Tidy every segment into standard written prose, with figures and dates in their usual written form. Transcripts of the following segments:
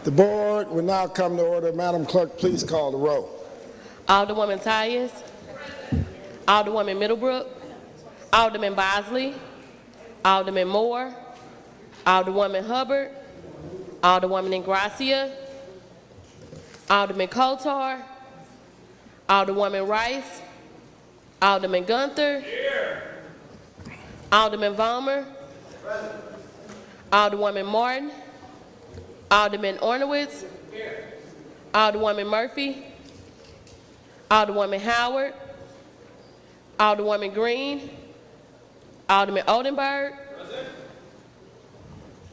The board will now come to order. Madam Clerk, please call the roll. Alderwoman Tyus, Alderwoman Middlebrook, Alderman Bosley, Alderman Moore, Alderwoman Hubbard, Alderwoman Ingracia, Alderman Coatar, Alderwoman Rice, Alderman Gunther, Alderman Vollmer, Alderwoman Martin, Alderman Ornowitz, Alderwoman Murphy, Alderwoman Howard, Alderwoman Green, Alderman Oldenburg,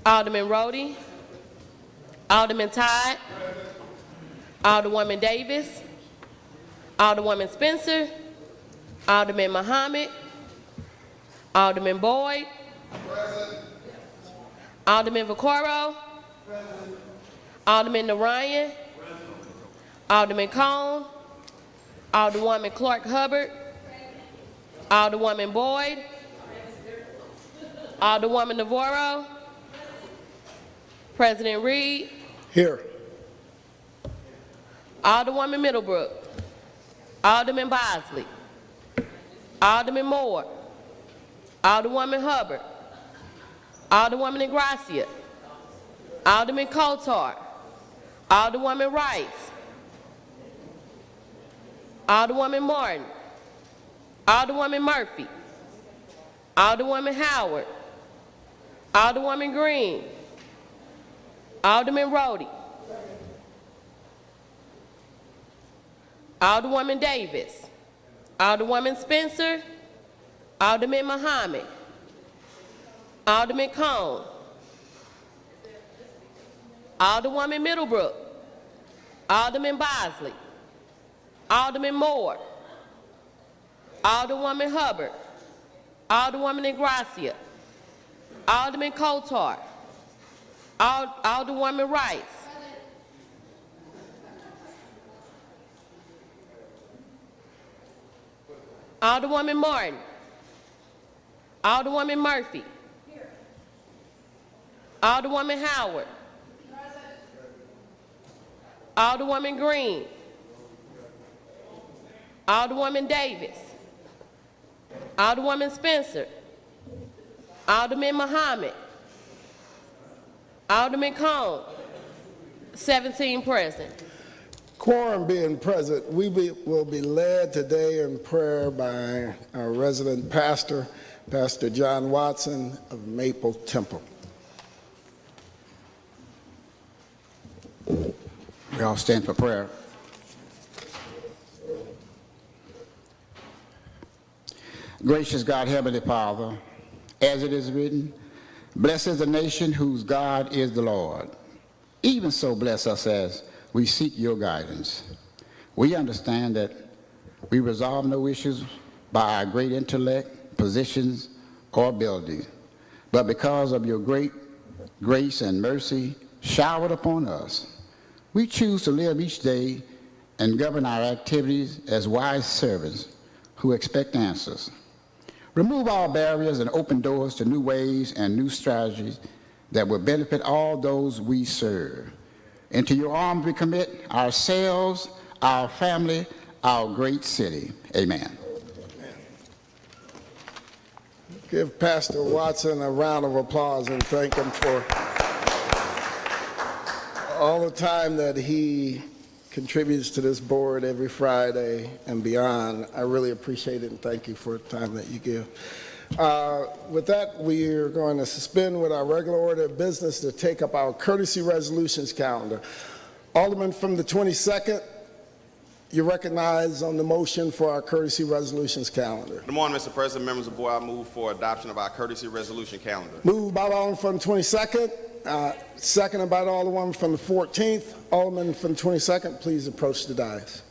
Alderman Rhodey, Alderman Todd, Alderwoman Davis, Alderwoman Spencer, Alderman Muhammad, Alderman Boyd, Alderman Vaccaro, Alderman Narayan, Alderman Cone, Alderwoman Clark Hubbard, Alderwoman Boyd, Alderwoman Navarro, President Reed, Here. Alderwoman Middlebrook, Alderman Bosley, Alderman Moore, Alderwoman Hubbard, Alderwoman Ingracia, Alderman Coatar, Alderwoman Rice, Alderwoman Martin, Alderwoman Murphy, Alderwoman Howard, Alderwoman Green, Alderman Rhodey, Alderwoman Davis, Alderwoman Spencer, Alderman Muhammad, Alderman Cone, Alderwoman Middlebrook, Alderman Bosley, Alderman Moore, Alderwoman Hubbard, Alderwoman Ingracia, Alderman Coatar, Alderwoman Rice, Alderwoman Martin, Alderwoman Murphy, Alderwoman Howard, Alderwoman Green, Alderwoman Davis, Alderwoman Spencer, Alderman Muhammad, Alderman Cone, 17 present. Quorum being present, will be led today in prayer by our resident pastor, Pastor John Watson of Maple Temple. We all stand for prayer. Gracious God, Heavenly Father, as it is written, blessed is the nation whose God is the Lord. Even so bless us as we seek your guidance. We understand that we resolve no issues by our great intellect, positions, or abilities, but because of your great grace and mercy showered upon us. We choose to live each day and govern our activities as wise servants who expect answers. Remove all barriers and open doors to new ways and new strategies that will benefit all those we serve. Into your arms we commit ourselves, our family, our great city. Amen. Give Pastor Watson a round of applause and thank him for all the time that he contributes to this board every Friday and beyond. I really appreciate it and thank you for the time that you give. With that, we are going to suspend with our regular order of business to take up our courtesy resolutions calendar. Alderman from the 22nd, you recognize on the motion for our courtesy resolutions calendar. Good morning, Mr. President, members of the board. I move for adoption of our courtesy resolution calendar. Moved by the Alderman from the 22nd, seconded by the Alderman from the 14th. Alderman from the 22nd, please approach the dais.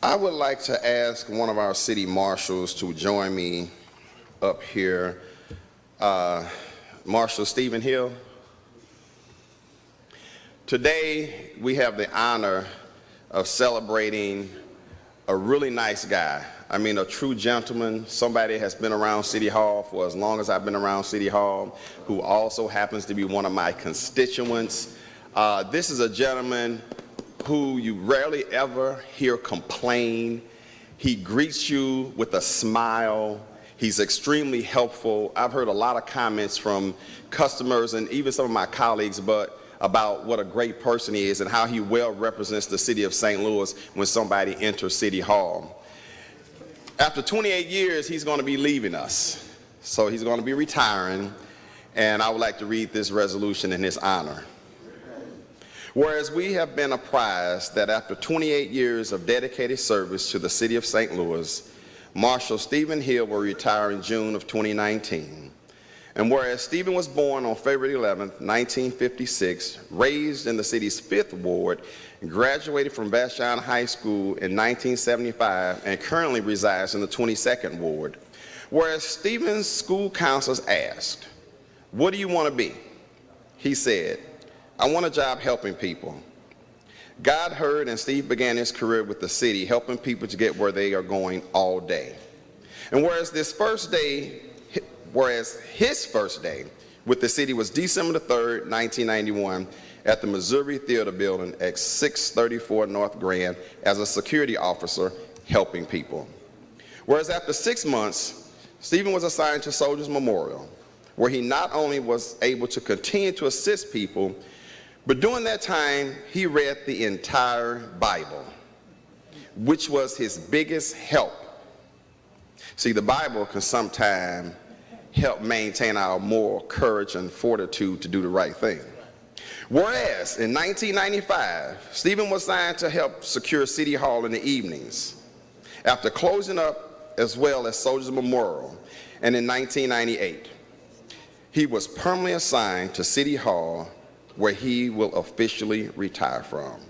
I would like to ask one of our city marshals to join me up here. Marshal Stephen Hill. Today, we have the honor of celebrating a really nice guy. I mean, a true gentleman, somebody that has been around City Hall for as long as I've been around City Hall, who also happens to be one of my constituents. This is a gentleman who you rarely ever hear complain. He greets you with a smile. He's extremely helpful. I've heard a lot of comments from customers and even some of my colleagues about what a great person he is and how he well represents the city of St. Louis when somebody enters City Hall. After 28 years, he's going to be leaving us. So he's going to be retiring, and I would like to read this resolution in his honor. Whereas we have been apprised that after 28 years of dedicated service to the city of St. Louis, Marshal Stephen Hill will retire in June of 2019. And whereas Stephen was born on February 11th, 1956, raised in the city's 5th Ward, graduated from Vashon High School in 1975, and currently resides in the 22nd Ward. Whereas Stephen's school counselors asked, "What do you want to be?" He said, "I want a job helping people." God heard, and Steve began his career with the city, helping people to get where they are going all day. And whereas his first day with the city was December the 3rd, 1991, at the Missouri Theater Building at 634 North Grand as a security officer helping people. Whereas after 6 months, Stephen was assigned to Soldiers Memorial, where he not only was able to continue to assist people, but during that time, he read the entire Bible, which was his biggest help. See, the Bible can sometimes help maintain our moral courage and fortitude to do the right thing. Whereas in 1995, Stephen was assigned to help secure City Hall in the evenings, after closing up as well as Soldiers Memorial. And in 1998, he was permanently assigned to City Hall, where he will officially retire from.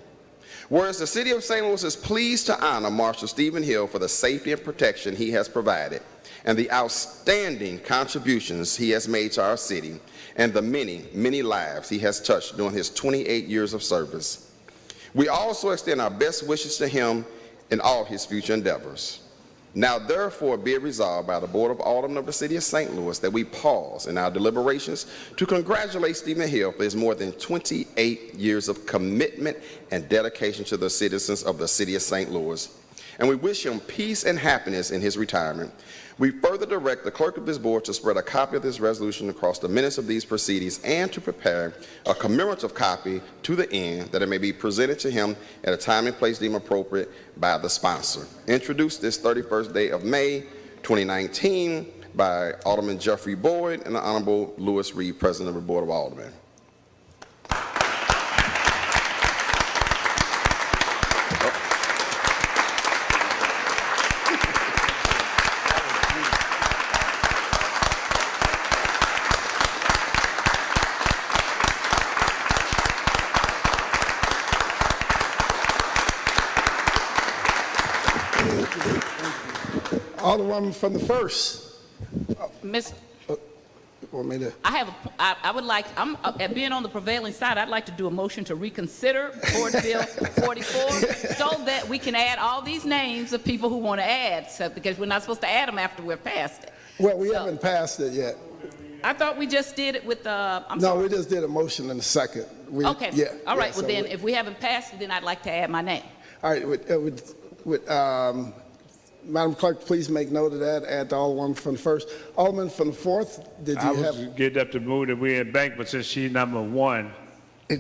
Whereas the city of St. Louis is pleased to honor Marshal Stephen Hill for the safety and protection he has provided and the outstanding contributions he has made to our city and the many, many lives he has touched during his 28 years of service. We also extend our best wishes to him in all his future endeavors. Now, therefore, be it resolved by the Board of Aldermen of the City of St. Louis that we pause in our deliberations to congratulate Stephen Hill for his more than 28 years of commitment and dedication to the citizens of the City of St. Louis. And we wish him peace and happiness in his retirement. We further direct the clerk of this board to spread a copy of this resolution across the minutes of these proceedings and to prepare a commemorative copy to the end that it may be presented to him at a time and place deemed appropriate by the sponsor. Introduced this 31st day of May 2019 by Alderman Jeffrey Boyd and the Honorable Louis Reed, President of the Board of Aldermen. Alderwoman from the 1st. Miss, Want me to? I would like, at being on the prevailing side, I'd like to do a motion to reconsider Board Bill 44 so that we can add all these names of people who want to add, because we're not supposed to add them after we're past it. Well, we haven't passed it yet. I thought we just did it with We just did a motion in a second. Okay. Yeah. All right. So well, then, if we haven't passed it, then I'd like to add my name. All right. Madam Clerk, please make note of that. Add the Alderwoman from the 1st. Alderman from the 4th, did you have? I was getting up to move that we in bank, but since she's number 1. I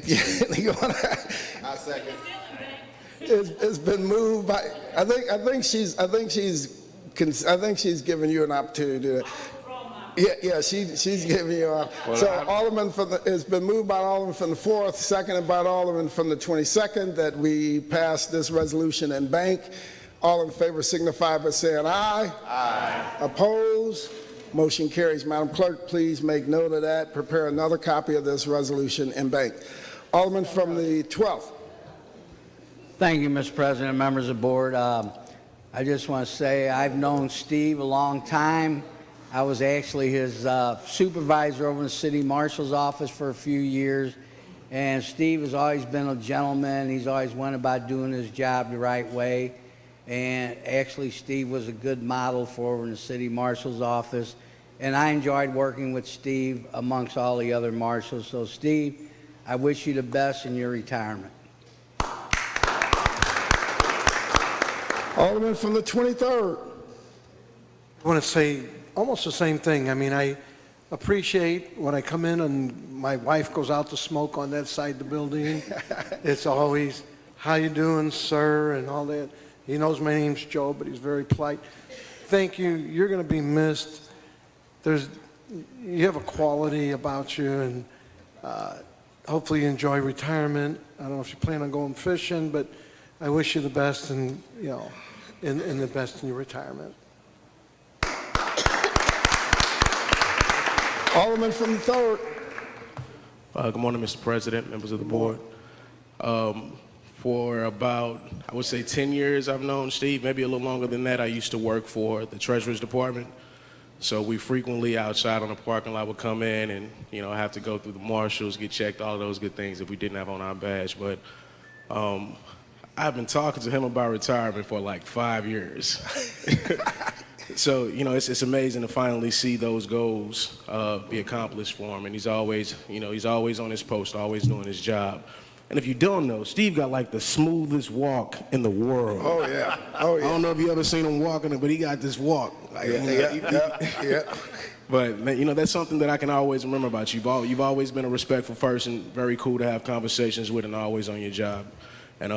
second. It's been moved by. I think she's giving you an opportunity to do that. Yeah. She's giving you. Alderman it's been moved by Alderman from the 4th, seconded by Alderman from the 22nd, that we pass this resolution in bank. All in favor signify by saying aye. Aye. Opposed? Motion carries. Madam Clerk, please make note of that. Prepare another copy of this resolution in bank. Alderman from the 12th. Thank you, Mr. President, members of the board. I just want to say I've known Steve a long time. I was actually his supervisor over in the city marshal's office for a few years. And Steve has always been a gentleman. He's always went about doing his job the right way. And actually, Steve was a good model for over in the city marshal's office. And I enjoyed working with Steve amongst all the other marshals. So, Steve, I wish you the best in your retirement. Alderman from the 23rd. I want to say almost the same thing. I mean, I appreciate when I come in and my wife goes out to smoke on that side of the building. It's always, how you doing, sir, and all that. He knows my name's Joe, but he's very polite. Thank you. You're going to be missed. You have a quality about you, and hopefully you enjoy retirement. I don't know if you plan on going fishing, but I wish you the best, and in the best in your retirement. Alderman from the 3rd. Good morning, Mr. President, members of the board. For about, I would say 10 years I've known Steve, maybe a little longer than that. I used to work for the Treasurer's Department. So we frequently outside on the parking lot would come in and, have to go through the marshals, get checked, all of those good things that we didn't have on our badge. But I've been talking to him about retirement for like 5 years. So, it's amazing to finally see those goals be accomplished for him. And he's always on his post, always doing his job. And if you don't know, Steve got like the smoothest walk in the world. Oh, yeah. Oh, yeah. I don't know if you ever seen him walking it, but he got this walk. Like, Yeah. But, that's something that I can always remember about you. You've always been a respectful person, very cool to have conversations with, and always on your job. And,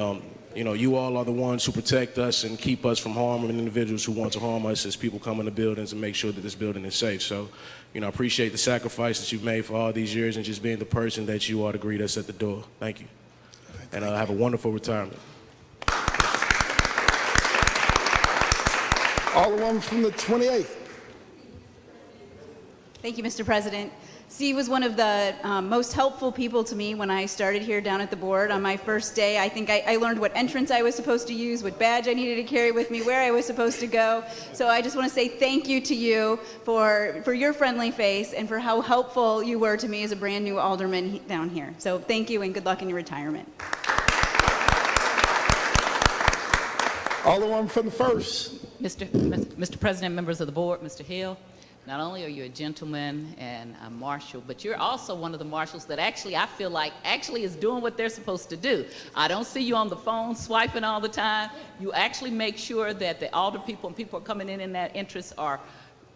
you all are the ones who protect us and keep us from harming individuals who want to harm us as people come into buildings and make sure that this building is safe. So, I appreciate the sacrifice that you've made for all these years and just being the person that you are to greet us at the door. Thank you. And have a wonderful retirement. Alderman from the 28th. Thank you, Mr. President. Steve was one of the most helpful people to me when I started here down at the board. On my first day, I think I learned what entrance I was supposed to use, what badge I needed to carry with me, where I was supposed to go. So I just want to say thank you to you for your friendly face and for how helpful you were to me as a brand new alderman down here. So thank you and good luck in your retirement. Alderman from the 1st. Mr. President, members of the board, Mr. Hill, not only are you a gentleman and a marshal, but you're also one of the marshals that I feel like is doing what they're supposed to do. I don't see you on the phone swiping all the time. You actually make sure that the alder people and people are coming in that interest are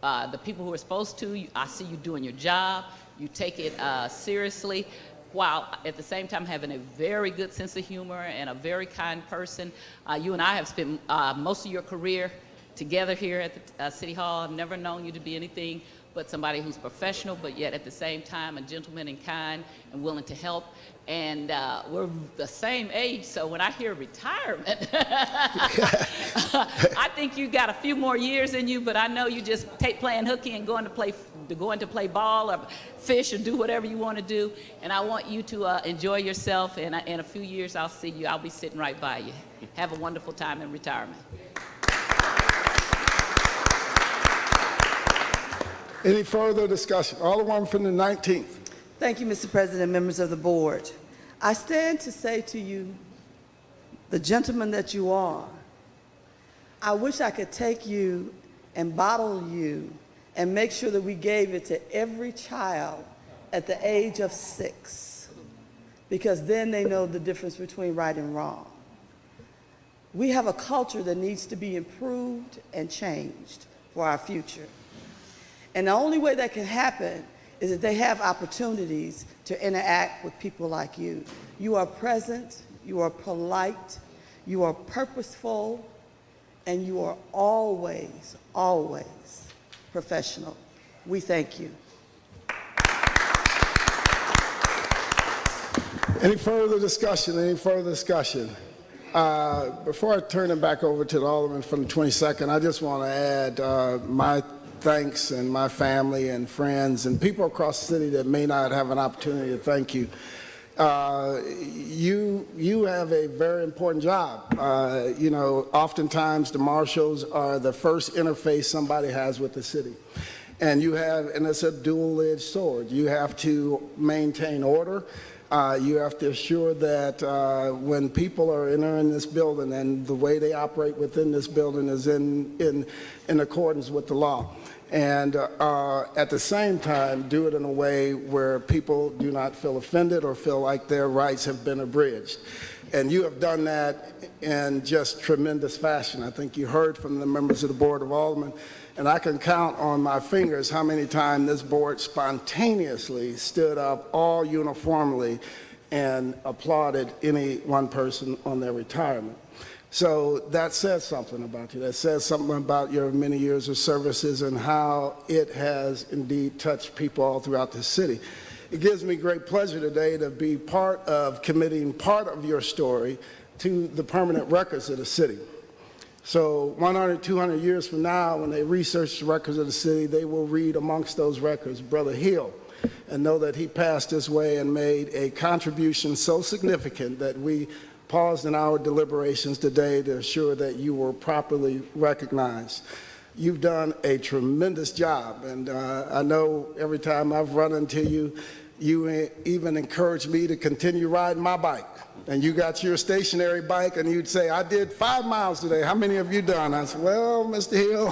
the people who are supposed to. I see you doing your job. You take it seriously, while at the same time having a very good sense of humor and a very kind person. You and I have spent most of your career together here at the City Hall. I've never known you to be anything but somebody who's professional, but yet at the same time a gentleman and kind and willing to help. And we're the same age, so when I hear retirement, I think you got a few more years in you, but I know you just playing hooky and going to play ball or fish or do whatever you want to do. And I want you to enjoy yourself, and in a few years I'll see you. I'll be sitting right by you. Have a wonderful time in retirement. Any further discussion? Alderman from the 19th. Thank you, Mr. President, members of the board. I stand to say to you, the gentleman that you are, I wish I could take you and bottle you and make sure that we gave it to every child at the age of 6, because then they know the difference between right and wrong. We have a culture that needs to be improved and changed for our future. And the only way that can happen is that they have opportunities to interact with people like you. You are present, you are polite, you are purposeful, and you are always, always professional. We thank you. Any further discussion? Before I turn it back over to the Alderman from the 22nd, I just want to add my thanks and my family and friends and people across the city that may not have an opportunity to thank you. You have a very important job. Oftentimes the marshals are the first interface somebody has with the city. And it's a dual-edged sword. You have to maintain order. You have to assure that when people are entering this building and the way they operate within this building is in accordance with the law. And at the same time, do it in a way where people do not feel offended or feel like their rights have been abridged. And you have done that in just tremendous fashion. I think you heard from the members of the Board of Aldermen, and I can count on my fingers how many times this board spontaneously stood up all uniformly and applauded any one person on their retirement. So that says something about you. That says something about your many years of services and how it has indeed touched people all throughout the city. It gives me great pleasure today to be part of committing part of your story to the permanent records of the city. So 100, 200 years from now, when they research the records of the city, they will read amongst those records Brother Hill and know that he passed this way and made a contribution so significant that we paused in our deliberations today to assure that you were properly recognized. You've done a tremendous job, and I know every time I've run into you, you even encourage me to continue riding my bike. And you got your stationary bike, and you'd say, I did 5 miles today. How many have you done? I said, well, Mr. Hill.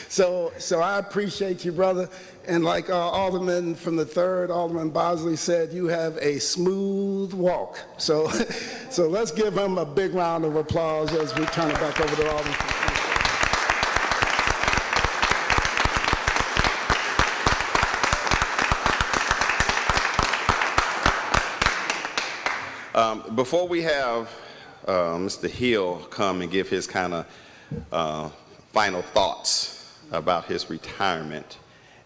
So I appreciate you, brother. And like Alderman from the 3rd, Alderman Bosley said, you have a smooth walk. So let's give him a big round of applause as we turn it back over to Alderman. Before we have Mr. Hill come and give his kind of final thoughts about his retirement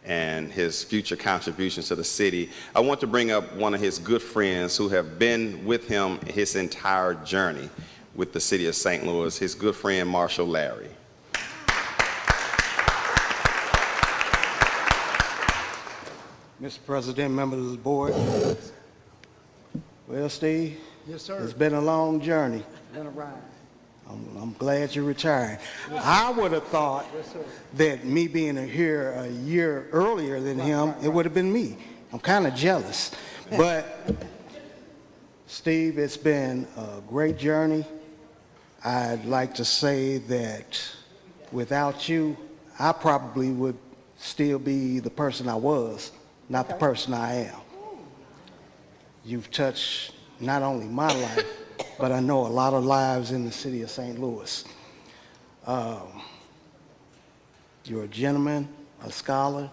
and his future contributions to the city, I want to bring up one of his good friends who have been with him his entire journey with the city of St. Louis, his good friend, Marshall Larry. Mr. President, members of the board. Well, Steve, Yes, sir. it's been a long journey. Been a ride. I'm glad you're retired. I would have thought that me being here a year earlier than him, it would have been me. I'm kind of jealous. But, Steve, it's been a great journey. I'd like to say that without you, I probably would still be the person I was, not the person I am. You've touched not only my life, but I know a lot of lives in the city of St. Louis. You're a gentleman, a scholar,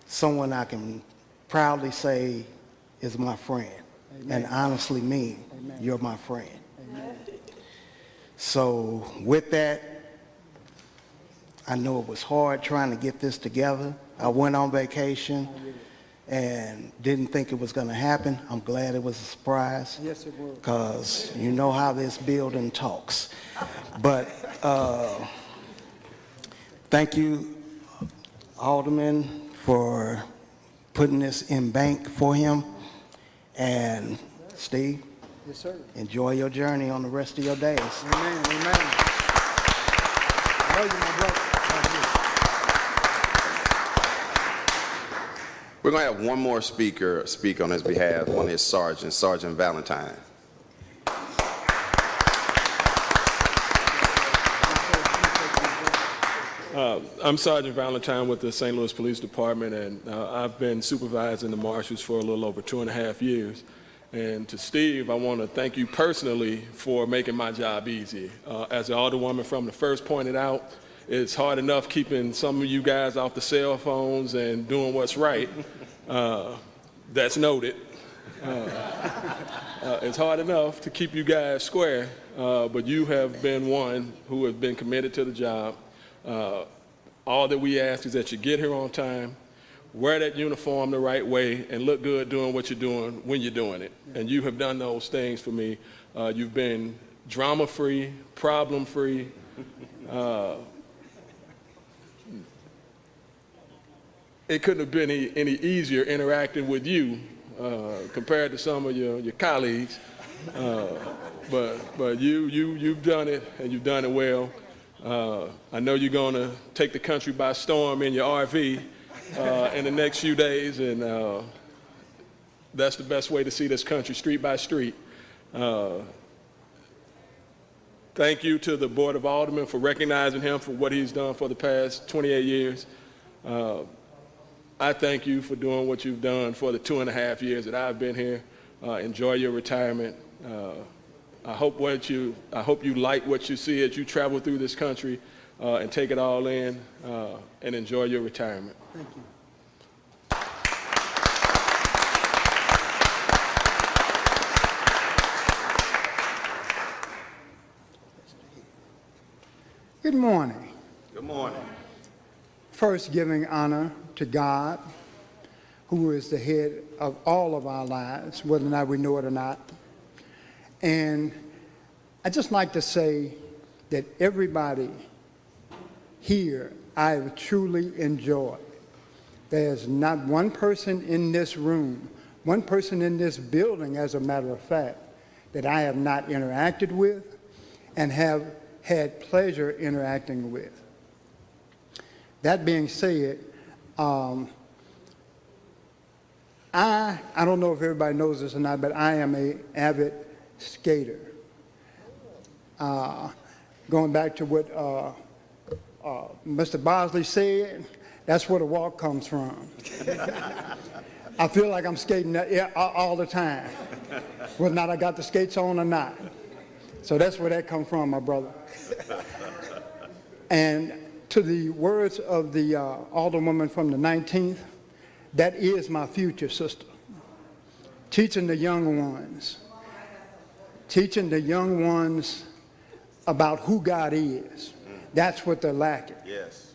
someone I can proudly say is my friend. Amen. And honestly mean, amen, you're my friend. Amen. So with that, I know it was hard trying to get this together. I went on vacation and didn't think it was going to happen. I'm glad it was a surprise. Yes, it was. Because you know how this building talks. But thank you, Alderman, for putting this in bank for him. And Steve, Yes, sir. enjoy your journey on the rest of your days. Amen. Amen. I love you, my brother. We're going to have one more speaker speak on his behalf, one of his sergeants, Sergeant Valentine. I'm Sergeant Valentine with the St. Louis Police Department, and I've been supervising the marshals for a little over 2.5 years. And to Steve, I want to thank you personally for making my job easy. As the Alderwoman from the first pointed out, it's hard enough keeping some of you guys off the cell phones and doing what's right. That's noted. It's hard enough to keep you guys square, but you have been one who has been committed to the job. All that we ask is that you get here on time, wear that uniform the right way, and look good doing what you're doing when you're doing it. And you have done those things for me. You've been drama-free, problem-free. It couldn't have been any easier interacting with you compared to some of your colleagues. But you've done it, and you've done it well. I know you're going to take the country by storm in your RV in the next few days, and that's the best way to see this country, street by street. Thank you to the Board of Aldermen for recognizing him for what he's done for the past 28 years. I thank you for doing what you've done for the 2.5 years that I've been here. Enjoy your retirement. I hope you like what you see as you travel through this country and take it all in and enjoy your retirement. Thank you. Good morning. Good morning. First, giving honor to God, who is the head of all of our lives, whether or not we know it or not. And I'd just like to say that everybody here I truly enjoy. There's not one person in this room, one person in this building, as a matter of fact, that I have not interacted with and have had pleasure interacting with. That being said, I don't know if everybody knows this or not, but I am an avid skater. Going back to what Mr. Bosley said, that's where the walk comes from. I feel like I'm skating all the time, whether or not I got the skates on or not. So that's where that comes from, my brother. And to the words of the alderwoman from the 19th, that is my future, sister. Teaching the young ones about who God is. That's what they're lacking. Yes.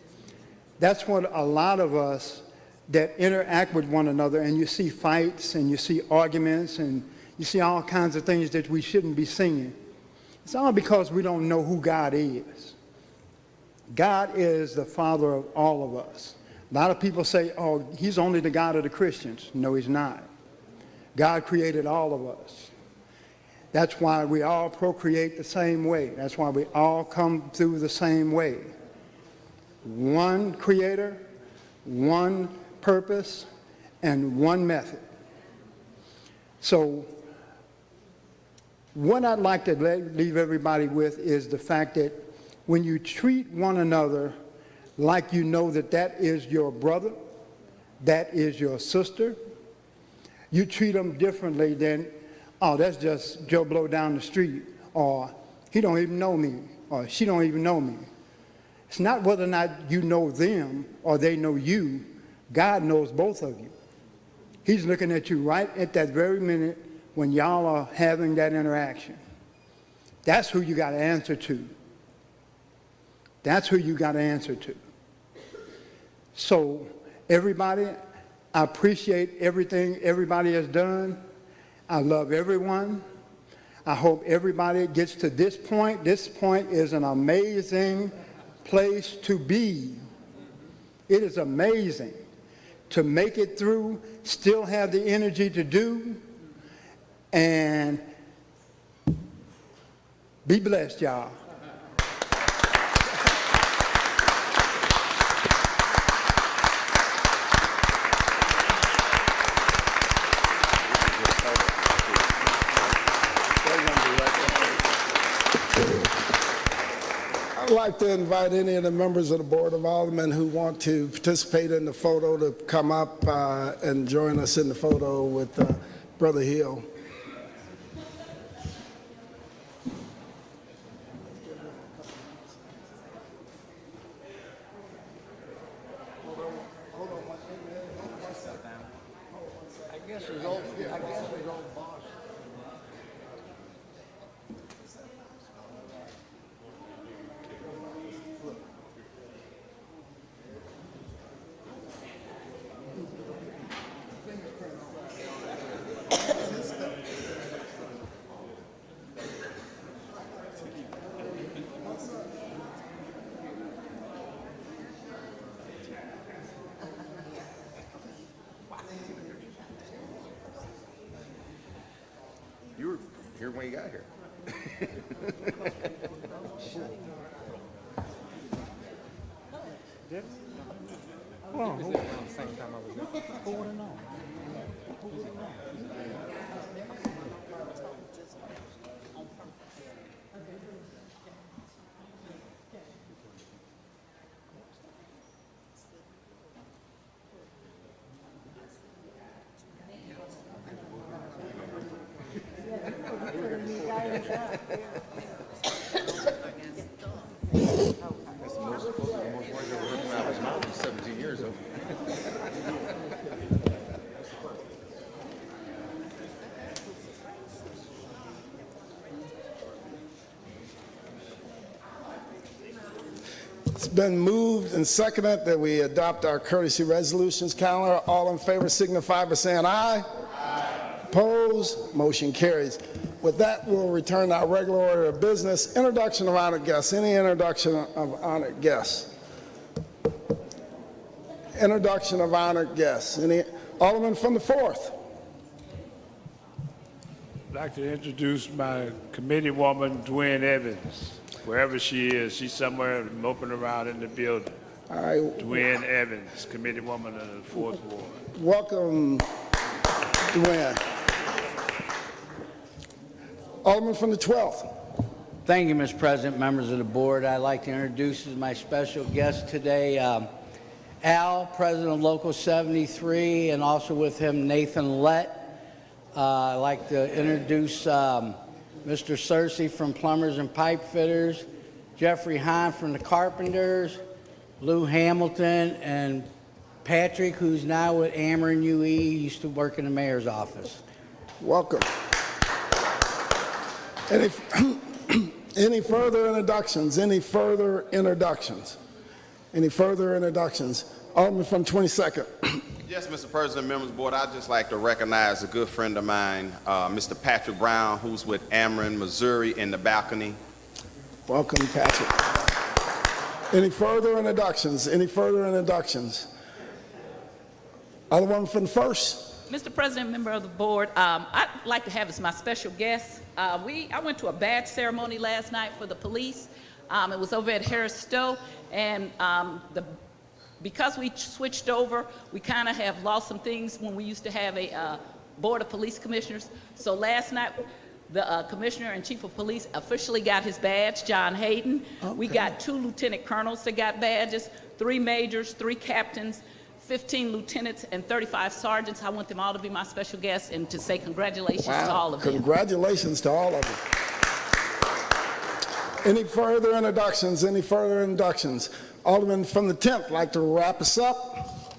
That's what a lot of us that interact with one another, and you see fights and you see arguments and you see all kinds of things that we shouldn't be seeing. It's all because we don't know who God is. God is the Father of all of us. A lot of people say, oh, he's only the God of the Christians. No, he's not. God created all of us. That's why we all procreate the same way. That's why we all come through the same way. One creator, one purpose, and one method. So what I'd like to leave everybody with is the fact that when you treat one another like you know that that is your brother, that is your sister, you treat them differently than, oh, that's just Joe Blow down the street, or he don't even know me, or she don't even know me. It's not whether or not you know them or they know you. God knows both of you. He's looking at you right at that very minute when y'all are having that interaction. That's who you got to answer to. That's who you got to answer to. So everybody, I appreciate everything everybody has done. I love everyone. I hope everybody gets to this point. This point is an amazing place to be. It is amazing to make it through, still have the energy to do, and be blessed, y'all. I'd like to invite any of the members of the Board of Aldermen who want to participate in the photo to come up and join us in the photo with Brother Hill. You were here when you got here. It's been moved and seconded that we adopt our courtesy resolutions calendar. All in favor signify by saying aye. Opposed? Motion carries. With that, we'll return to our regular order of business. Introduction of honored guests. Any introduction of honored guests? Introduction of honored guests. Any Alderman from the 4th? I'd like to introduce my committee woman, Dwayne Evans. Wherever she is, she's somewhere moping around in the building. All right. Dwayne Evans, committee woman of the 4th Ward. Welcome, Dwayne. Alderman from the 12th. Thank you, Mr. President, members of the board. I'd like to introduce as my special guest today Al, President of Local 73, and also with him Nathan Lett. I'd like to introduce Mr. Searcy from Plumbers and Pipe Fitters, Jeffrey Hahn from the Carpenters, Lou Hamilton, and Patrick, who's now with Ameren UE, used to work in the mayor's office. Welcome. Any further introductions? Any further introductions? Any further introductions? Alderman from 22nd. Yes, Mr. President, members of the board, I'd just like to recognize a good friend of mine, Mr. Patrick Brown, who's with Ameren, Missouri, in the balcony. Welcome, Patrick. Any further introductions? Any further introductions? Alderman from the 1st. Mr. President, member of the board, I'd like to have as my special guest. I went to a badge ceremony last night for the police. It was over at Harris Stowe, and because we switched over, we kind of have lost some things when we used to have a board of police commissioners. So last night, the commissioner and chief of police officially got his badge, John Hayden. Okay. We got 2 lieutenant colonels that got badges, 3 majors, 3 captains, 15 lieutenants, and 35 sergeants. I want them all to be my special guests and to say congratulations to all of them. Congratulations to all of them. Any further introductions? Any further introductions? Alderman from the 10th, like to wrap us up?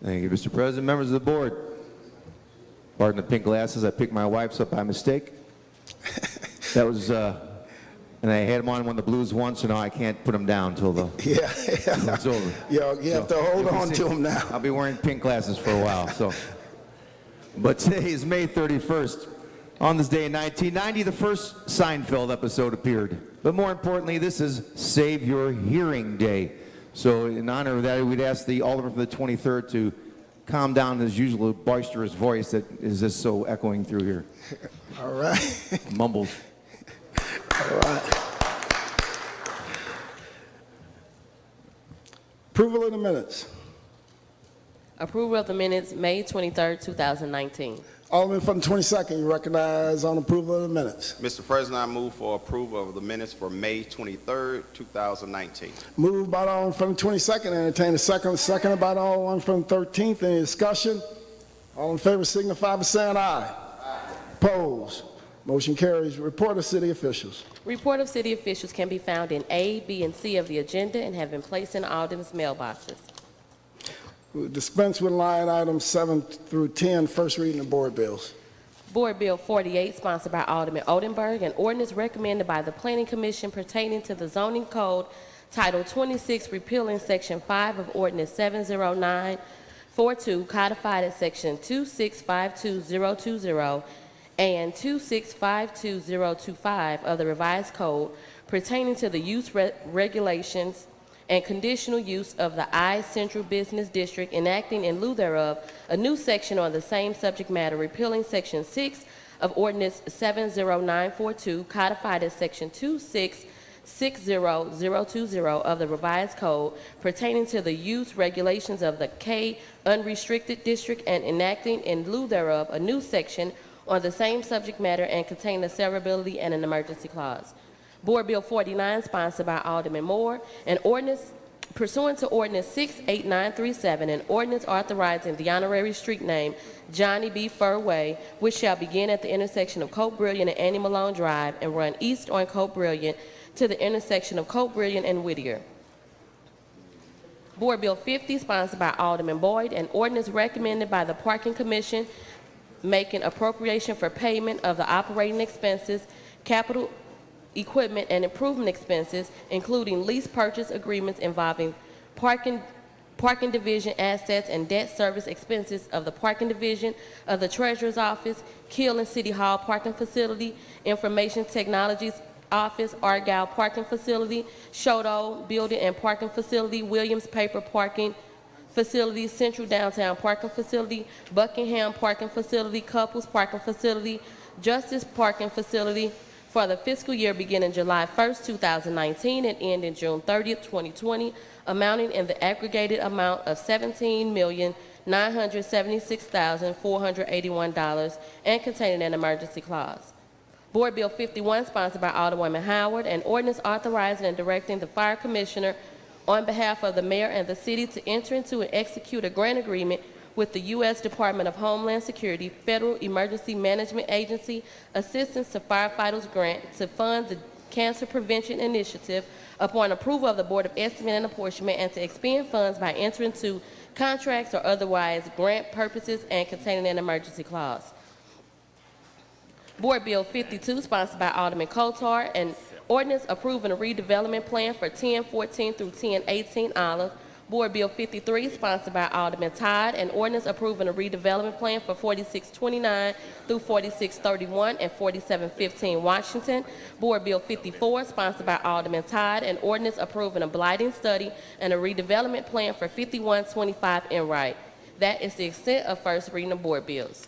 Thank you, Mr. President. Members of the board, pardon the pink glasses. I picked my wife's up by mistake. That was, and I had them on when the Blues won, so now I can't put them down until it's over. Yeah, you have to hold on to them now. I'll be wearing pink glasses for a while. But today is May 31st. On this day in 1990, the first Seinfeld episode appeared. But more importantly, this is Save Your Hearing Day. So in honor of that, we'd ask the Alderman from the 23rd to calm down his usual boisterous voice that is just so echoing through here. All right. Mumbles. All right. Approval of the minutes. Approval of the minutes, May 23rd, 2019. Alderman from the 22nd, you recognize on approval of the minutes. Mr. President, I move for approval of the minutes for May 23rd, 2019. Moved by the Alderman from the 22nd, entertain a second. Seconded by the Alderman from the 13th. Any discussion? All in favor signify by saying aye. Opposed? Motion carries. Report of city officials. Report of city officials can be found in A, B, and C of the agenda and have been placed in Alderman's mailboxes. We'll dispense with line items 7 through 10, first reading of board bills. Board Bill 48, sponsored by Alderman Oldenburg, an ordinance recommended by the Planning Commission pertaining to the zoning code, Title 26, repealing Section 5 of Ordinance 70942, codified at Section 2652020 and 2652025 of the revised code pertaining to the use regulations and conditional use of the I Central Business District, enacting in lieu thereof a new section on the same subject matter, repealing Section 6 of Ordinance 70942, codified as Section 2660020 of the Revised Code pertaining to the use regulations of the K Unrestricted District and enacting in lieu thereof a new section on the same subject matter and containing a severability and an emergency clause. Board Bill 49, sponsored by Alderman Moore, an ordinance pursuant to Ordinance 68937, an ordinance authorizing the honorary street name Johnny B. Furr Way, which shall begin at the intersection of Cope Brilliant and Annie Malone Drive and run east on Cope Brilliant to the intersection of Cope Brilliant and Whittier. Board Bill 50, sponsored by Alderman Boyd, an ordinance recommended by the Parking Commission making appropriation for payment of the operating expenses, capital equipment and improvement expenses, including lease purchase agreements involving parking division assets and debt service expenses of the parking division of the Treasurer's Office, Kiel and City Hall parking facility, Information Technologies Office, Argyle parking facility, Shodo building and parking facility, Williams Paper parking facility, Central Downtown parking facility, Buckingham parking facility, Couples parking facility, Justice parking facility for the fiscal year beginning July 1st, 2019 and ending June 30th, 2020, amounting in the aggregated amount of $17,976,481 and containing an emergency clause. Board Bill 51, sponsored by Alderwoman Howard, an ordinance authorizing and directing the Fire Commissioner on behalf of the mayor and the city to enter into and execute a grant agreement with the U.S. Department of Homeland Security Federal Emergency Management Agency Assistance to Firefighters Grant to fund the Cancer Prevention Initiative upon approval of the Board of Estimate and Apportionment, and to expend funds by entering into contracts or otherwise grant purposes and containing an emergency clause. Board Bill 52, sponsored by Alderman Coatar, an ordinance approving a redevelopment plan for 1014 through 1018 Olive. Board Bill 53, sponsored by Alderman Todd, an ordinance approving a redevelopment plan for 4629 through 4631 and 4715 Washington. Board Bill 54, sponsored by Alderman Todd, an ordinance approving a blighting study and a redevelopment plan for 5125 Enright. That is the extent of first reading of board bills.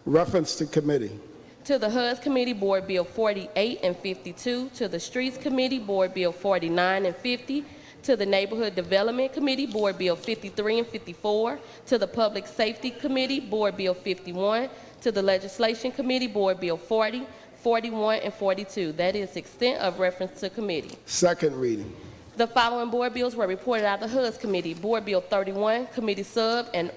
Reference to committee. To the HUD Committee, Board Bill 48 and 52. To the Streets Committee, Board Bill 49 and 50. To the Neighborhood Development Committee, Board Bill 53 and 54. To the Public Safety Committee, Board Bill 51. To the Legislation Committee, Board Bill 40, 41, and 42. That is extent of reference to committee. Second reading. The following board bills were reported out of the HUD Committee. Board Bill 31, Committee Sub, and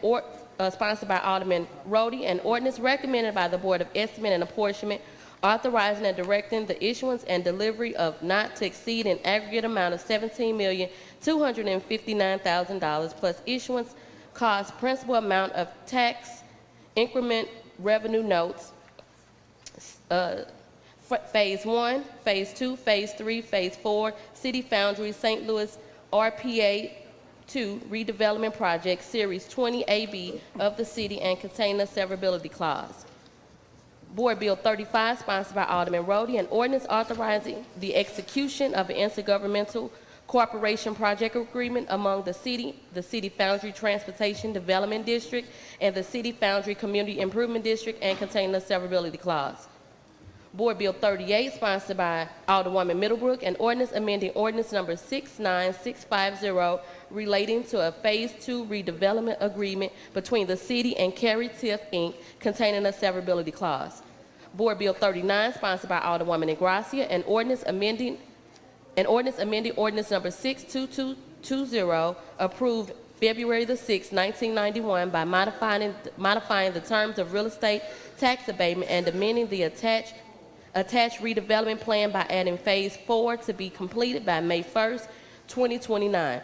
sponsored by Alderman Rhodey, an ordinance recommended by the Board of Estimate and Apportionment, authorizing and directing the issuance and delivery of not to exceed an aggregate amount of $17,259,000 plus issuance cost principal amount of tax increment revenue notes, Phase 1, Phase 2, Phase 3, Phase 4, City Foundry, St. Louis, RPA 2 Redevelopment Project, Series 20AB of the city and containing a severability clause. Board Bill 35, sponsored by Alderman Rhodey, an ordinance authorizing the execution of an intergovernmental cooperation project agreement among the City Foundry Transportation Development District, and the City Foundry Community Improvement District and containing a severability clause. Board Bill 38, sponsored by Alderwoman Middlebrook, an ordinance amending ordinance number 69650 relating to a Phase 2 redevelopment agreement between the city and Carrie Tiff, Inc., containing a severability clause. Board Bill 39, sponsored by Alderwoman Ingracia, an ordinance amending ordinance number 62220, approved February the 6th, 1991, by modifying the terms of real estate tax abatement and amending the attached redevelopment plan by adding Phase 4 to be completed by May 1st, 2029.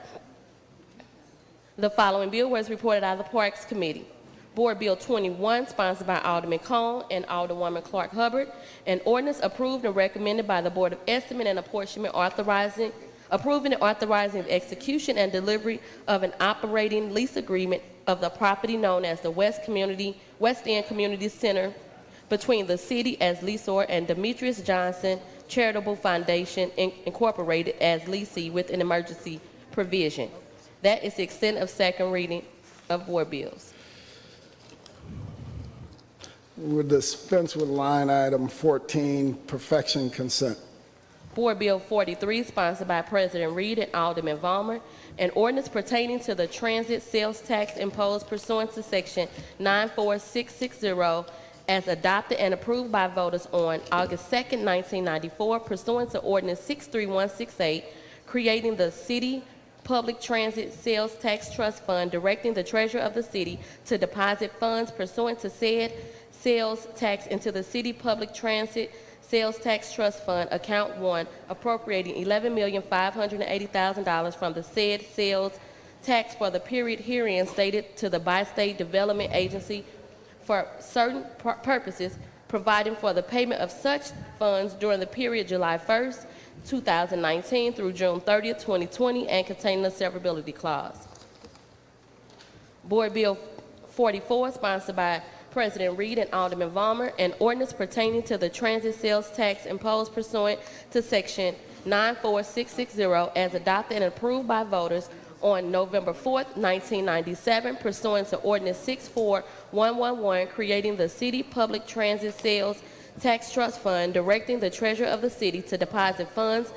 The following bill was reported out of the Parks Committee. Board Bill 21, sponsored by Alderman Cone and Alderwoman Clark Hubbard, an ordinance approved and recommended by the Board of Estimate and Apportionment approving and authorizing the execution and delivery of an operating lease agreement of the property known as the West End Community Center between the city as leaseor and Demetrius Johnson Charitable Foundation, Incorporated, as leasee with an emergency provision. That is the extent of second reading of board bills. We'll dispense with line item 14, perfection consent. Board Bill 43, sponsored by President Reed and Alderman Vollmer, an ordinance pertaining to the transit sales tax imposed pursuant to Section 94660 as adopted and approved by voters on August 2nd, 1994, pursuant to Ordinance 63168, creating the City Public Transit Sales Tax Trust Fund, directing the treasurer of the city to deposit funds pursuant to said sales tax into the City Public Transit Sales Tax Trust Fund, Account 1, appropriating $11,580,000 from the said sales tax for the period herein stated to the Bi-State Development Agency for certain purposes, providing for the payment of such funds during the period July 1st, 2019 through June 30th, 2020, and containing a severability clause. Board Bill 44, sponsored by President Reed and Alderman Vollmer, an ordinance pertaining to the transit sales tax imposed pursuant to Section 94660 as adopted and approved by voters on November 4th, 1997, pursuant to Ordinance 64111, creating the City Public Transit Sales Tax Trust Fund, directing the treasurer of the city to deposit funds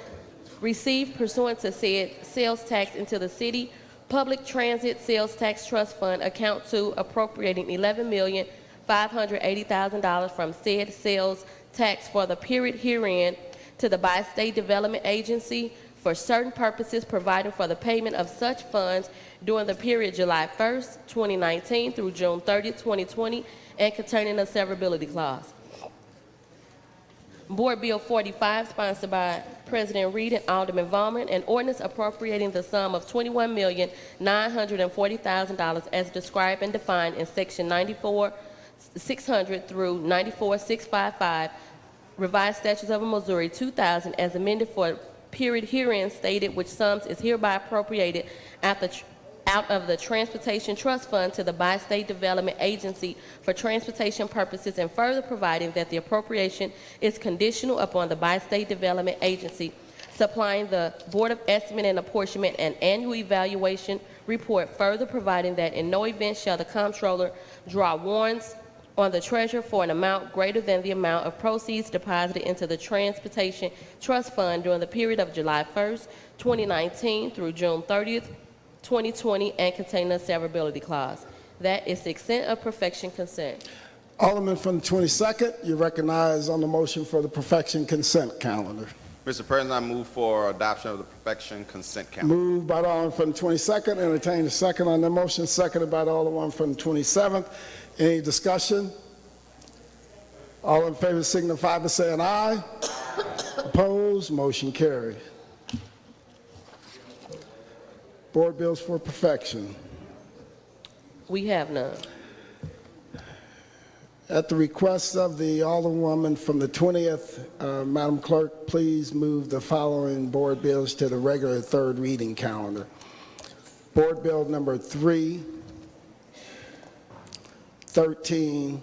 received pursuant to said sales tax into the City Public Transit Sales Tax Trust Fund, Account 2, appropriating $11,580,000 from said sales tax for the period herein to the Bi-State Development Agency for certain purposes, providing for the payment of such funds during the period July 1st, 2019 through June 30th, 2020, and containing a severability clause. Board Bill 45, sponsored by President Reed and Alderman Vollmer, an ordinance appropriating the sum of $21,940,000 as described and defined in Section 94,600 through 94,655, Revised Statutes of Missouri 2000, as amended for period herein stated, which sums is hereby appropriated out of the Transportation Trust Fund to the Bi-State Development Agency for transportation purposes, and further providing that the appropriation is conditional upon the Bi-State Development Agency supplying the Board of Estimate and Apportionment an annual evaluation report, further providing that in no event shall the comptroller draw warrants on the treasurer for an amount greater than the amount of proceeds deposited into the Transportation Trust Fund during the period of July 1st, 2019 through June 30th, 2020, and containing a severability clause. That is the extent of perfection consent. Alderman from the 22nd, you recognize on the motion for the perfection consent calendar. Mr. President, I move for adoption of the perfection consent calendar. Moved by the Alderman from the 22nd, entertain a second on the motion, seconded by the Alderman from the 27th. Any discussion? All in favor signify by saying aye. Opposed, motion carried. Board bills for perfection. We have none. At the request of the Alderwoman from the 20th, Madam Clerk, please move the following board bills to the regular third reading calendar. Board Bill number 3, 13,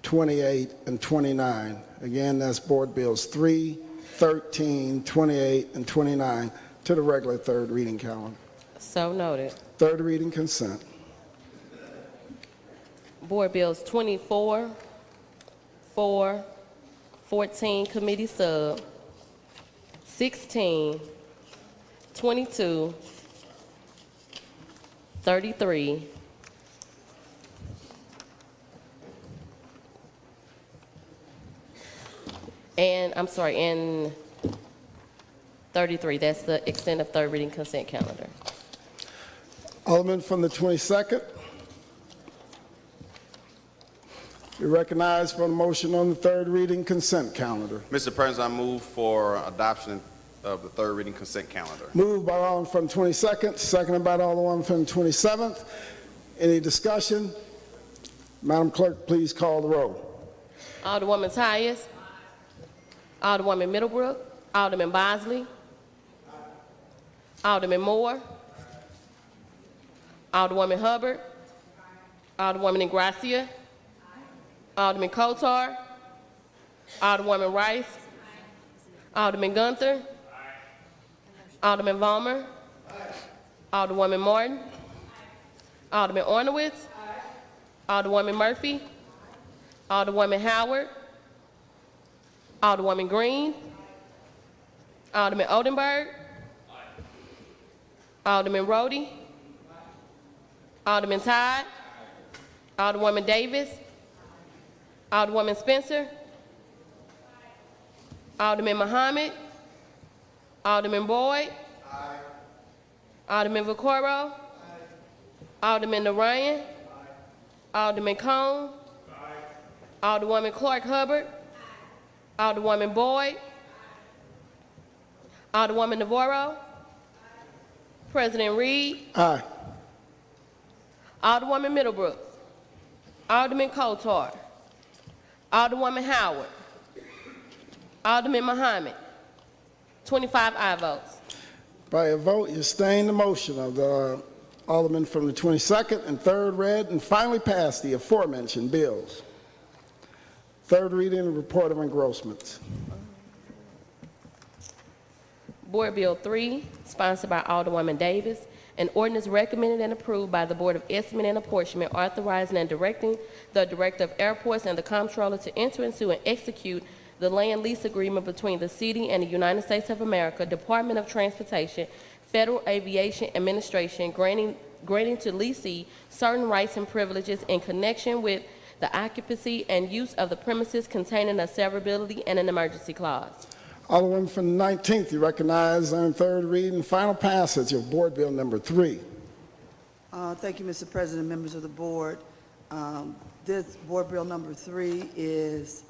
28, and 29. Again, that's Board Bills 3, 13, 28, and 29 to the regular third reading calendar. So noted. Third reading consent. Board Bills 24, 4, 14, Committee Sub, 16, 22, 33, and 33. That's the extent of third reading consent calendar. Alderman from the 22nd. You're recognized for the motion on the third reading consent calendar. Mr. President, I move for adoption of the third reading consent calendar. Moved by the Alderman from the 22nd, seconded by the Alderman from the 27th. Any discussion? Madam Clerk, please call the roll. Alderwoman Tyus. Alderwoman Middlebrook. Alderman Bosley. Alderman Moore. Alderwoman Hubbard. Alderwoman Ingracia. Alderman Coatar. Alderwoman Rice. Alderman Gunther. Alderman Vollmer. Alderwoman Martin. Alderman Ornowitz. Alderwoman Murphy. Alderwoman Howard, Alderwoman Green, Alderman Oldenburg, Alderman Rhodey, Alderman Todd, Alderwoman Davis, Alderwoman Spencer, Alderman Muhammad, Alderman Boyd, Alderman Vaccaro, Alderman Narayan, Alderman Cone, Alderwoman Clark Hubbard, Alderwoman Boyd, Alderwoman Navarro, President Reed, Aye. Alderwoman Middlebrook, Alderman Coatar, Alderwoman Howard, Alderman Muhammad, 25 aye votes. By a vote, you sustain the motion of the Alderman from the 22nd and 3rd read and finally passed the aforementioned bills. Third reading and report of engrossments. Board Bill 3, sponsored by Alderwoman Davis, an ordinance recommended and approved by the Board of Estimate and Apportionment, authorizing and directing the Director of Airports and the Comptroller to enter into and execute the land lease agreement between the City and the United States of America, Department of Transportation, Federal Aviation Administration, granting to leasee certain rights and privileges in connection with the occupancy and use of the premises containing a severability and an emergency clause. Alderman from the 19th, you recognize on third reading and final passage of Board Bill number 3. Thank you, Mr. President, members of the board. This Board Bill number 3 is...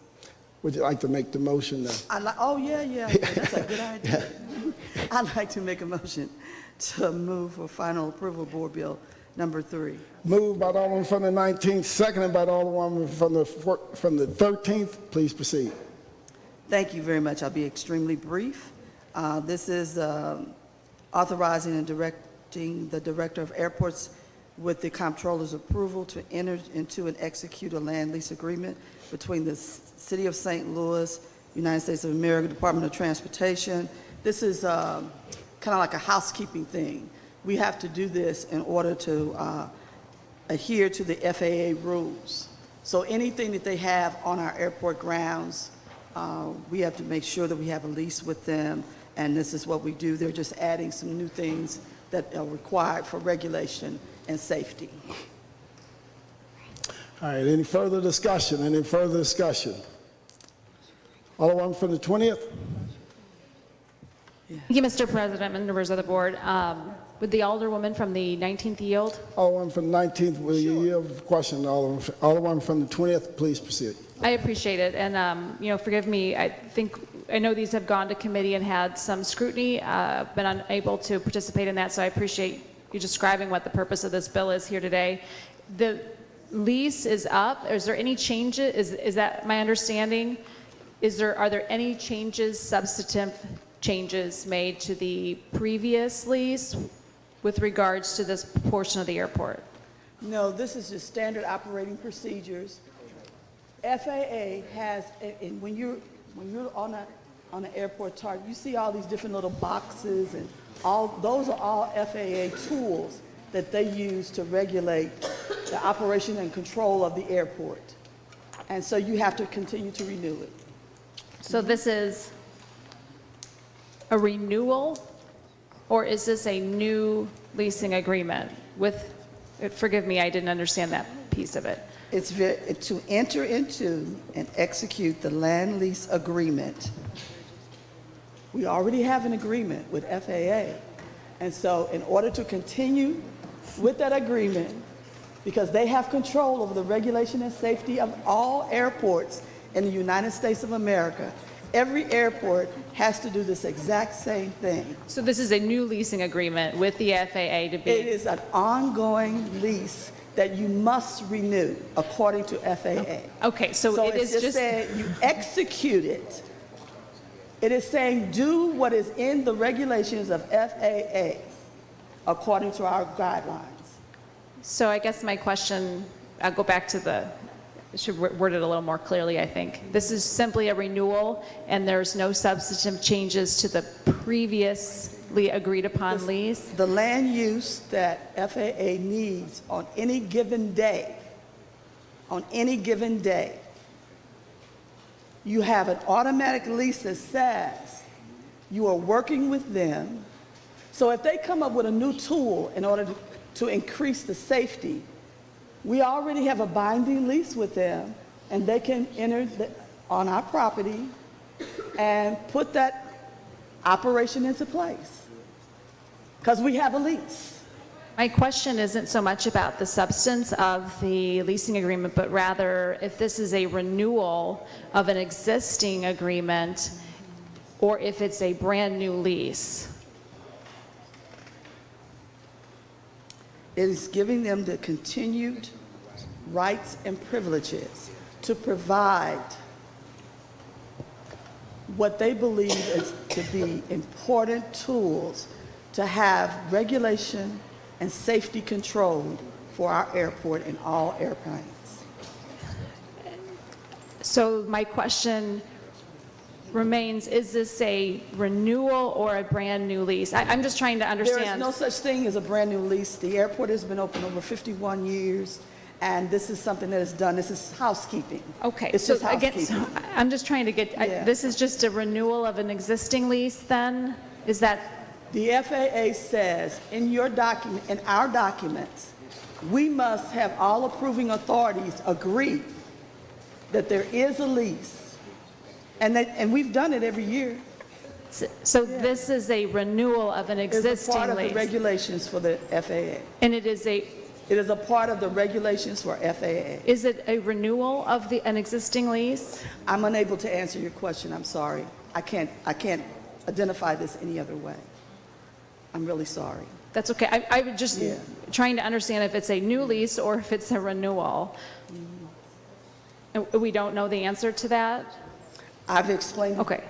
Would you like to make the motion now? Oh, yeah, that's a good idea. I'd like to make a motion to move for final approval of Board Bill number 3. Moved by the Alderman from the 19th, seconded by the Alderman from the 13th. Please proceed. Thank you very much. I'll be extremely brief. This is authorizing and directing the Director of Airports with the Comptroller's approval to enter into and execute a land lease agreement between the City of St. Louis, United States of America, Department of Transportation. This is kind of like a housekeeping thing. We have to do this in order to adhere to the FAA rules. So anything that they have on our airport grounds, we have to make sure that we have a lease with them, and this is what we do. They're just adding some new things that are required for regulation and safety. All right, any further discussion? Any further discussion? Alderman from the 20th? Thank you, Mr. President, members of the board. Would the Alderwoman from the 19th yield? Alderman from the 19th, will you yield the question? Alderman from the 20th, please proceed. I appreciate it, and forgive me. I know these have gone to committee and had some scrutiny. Been unable to participate in that, so I appreciate you describing what the purpose of this bill is here today. The lease is up. Is there any changes? Is that my understanding? Are there any changes, substantive changes made to the previous lease with regards to this portion of the airport? No, this is just standard operating procedures. FAA has, and when you're on an airport target, you see all these different little boxes, and those are all FAA tools that they use to regulate the operation and control of the airport. And so you have to continue to renew it. So this is a renewal, or is this a new leasing agreement with, forgive me, I didn't understand that piece of it. It's to enter into and execute the land lease agreement. We already have an agreement with FAA. And so in order to continue with that agreement, because they have control over the regulation and safety of all airports in the United States of America, every airport has to do this exact same thing. So this is a new leasing agreement with the FAA to be... It is an ongoing lease that you must renew according to FAA. Okay, so it is just saying you execute it. It is saying do what is in the regulations of FAA according to our guidelines. So I guess my question, I'll go back to I should word it a little more clearly, I think. This is simply a renewal, and there's no substantive changes to the previously agreed upon lease? The land use that FAA needs on any given day you have an automatic lease that says you are working with them. So if they come up with a new tool in order to increase the safety, we already have a binding lease with them, and they can enter on our property and put that operation into place, because we have a lease. My question isn't so much about the substance of the leasing agreement, but rather if this is a renewal of an existing agreement or if it's a brand new lease. It is giving them the continued rights and privileges to provide what they believe is to be important tools to have regulation and safety controlled for our airport and all airplanes. So my question remains, is this a renewal or a brand new lease? I'm just trying to understand. There is no such thing as a brand new lease. The airport has been open over 51 years, and this is something that is done. This is housekeeping. Okay, It's so just again, housekeeping. I'm just trying to get, Yeah. this is just a renewal of an existing lease then? Is that? The FAA says in your document, in our documents, we must have all approving authorities agree that there is a lease, and we've done it every year. So this is a renewal of an It's a existing part of the lease? regulations for the FAA. And it is a, It is a part of the regulations for FAA. is it a renewal of an existing lease? I'm unable to answer your question. I'm sorry. I can't identify this any other way. I'm really sorry. That's okay. I was just Yeah. trying to understand if it's a new lease or if it's a renewal. And we don't know the answer to that? I've explained. Okay.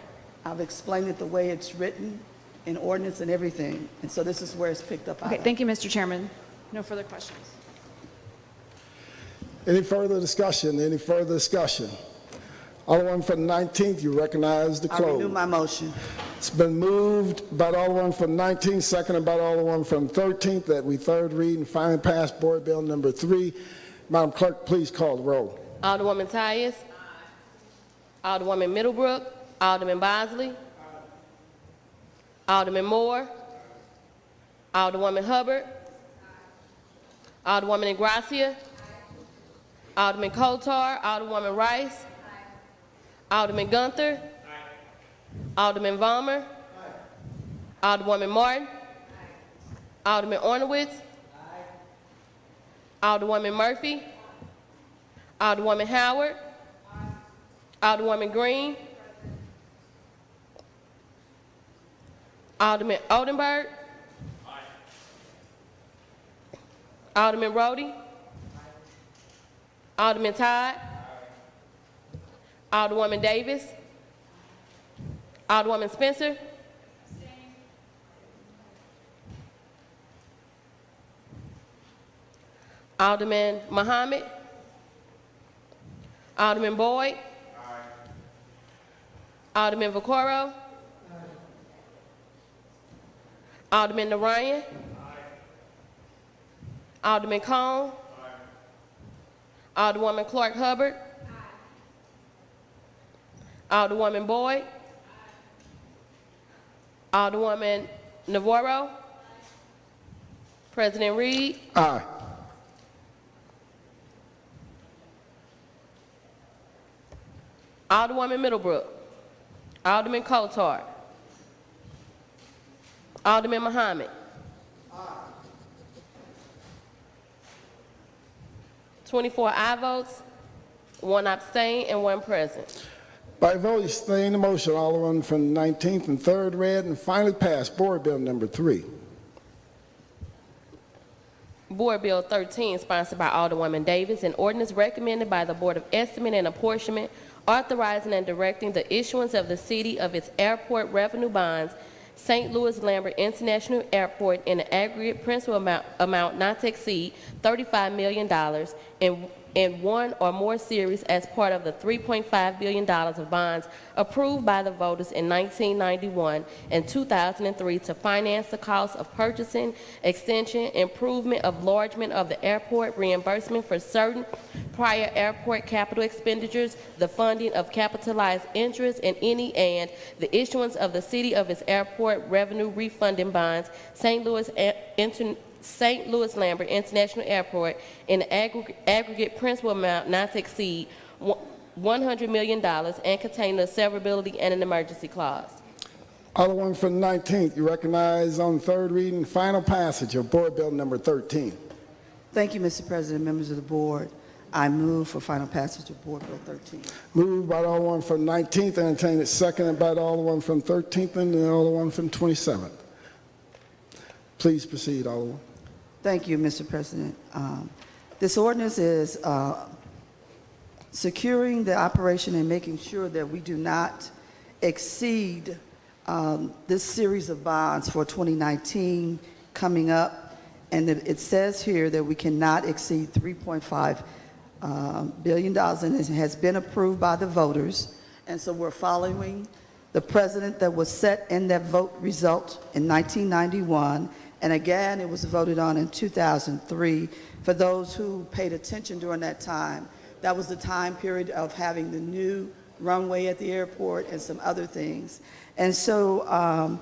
I've explained it the way it's written in ordinance and everything, and so this is where it's picked up. Okay, thank you, Mr. Chairman. No further questions. Any further discussion? Any further discussion? Alderman from the 19th, you recognize the I close. renew my motion. It's been moved by the Alderman from 19th, seconded by the Alderman from 13th, that we third read and finally pass Board Bill number 3. Madam Clerk, please call the roll. Alderwoman Tyus. Alderwoman Middlebrook. Alderman Bosley. Alderman Moore. Alderwoman Hubbard. Alderwoman Ingracia. Alderman Coatar. Alderwoman Rice. Alderman Gunther. Alderman Vollmer. Alderwoman Martin. Alderman Ornowitz. Alderwoman Murphy. Alderwoman Howard. Alderwoman Green. Alderman Oldenburg. Alderman Rhodey. Alderman Todd. Alderwoman Davis. Alderwoman Spencer. Alderman Muhammad. Alderman Boyd. Alderman Vaccaro. Alderman Narayan. Alderman Cone. Alderwoman Clark Hubbard. Alderwoman Boyd. Alderwoman Navarro. President Reed. Aye. Alderwoman Middlebrook. Alderman Coatar. Alderman Muhammad. 24 aye votes, 1 abstain, and 1 present. By vote, you sustain the motion. Alderman from the 19th and third read and finally pass Board Bill number 3. Board Bill 13, sponsored by Alderwoman Davis, an ordinance recommended by the Board of Estimate and Apportionment, authorizing and directing the issuance of the city of its airport revenue bonds, St. Louis Lambert International Airport, in an aggregate principal amount not to exceed $35 million in one or more series as part of the $3.5 billion of bonds approved by the voters in 1991 and 2003 to finance the cost of purchasing, extension, improvement, enlargement of the airport, reimbursement for certain prior airport capital expenditures, the funding of capitalized interest and the issuance of the city of its airport revenue refunding bonds, St. Louis Lambert International Airport, in an aggregate principal amount not to exceed $100 million and containing a severability and an emergency clause. Alderman from the 19th, you recognize on third reading, final passage of Board Bill number 13. Thank you, Mr. President, members of the board. I move for final passage of Board Bill 13. Moved by the Alderman from the 19th, entertained, seconded by the Alderman from 13th and the Alderman from 27th. Please proceed, Alderman. Thank you, Mr. President. This ordinance is securing the operation and making sure that we do not exceed this series of bonds for 2019 coming up. And it says here that we cannot exceed $3.5 billion, and it has been approved by the voters. And so we're following the precedent that was set in that vote result in 1991. And again, it was voted on in 2003. For those who paid attention during that time, that was the time period of having the new runway at the airport and some other things. And so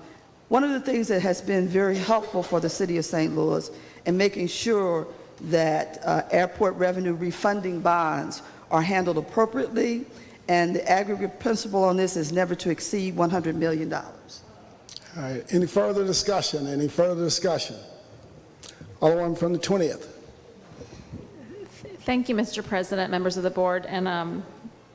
one of the things that has been very helpful for the city of St. Louis in making sure that airport revenue refunding bonds are handled appropriately, and the aggregate principle on this is never to exceed $100 million. All right, any further discussion? Any further discussion? Alderman from the 20th. Thank you, Mr. President, members of the board. And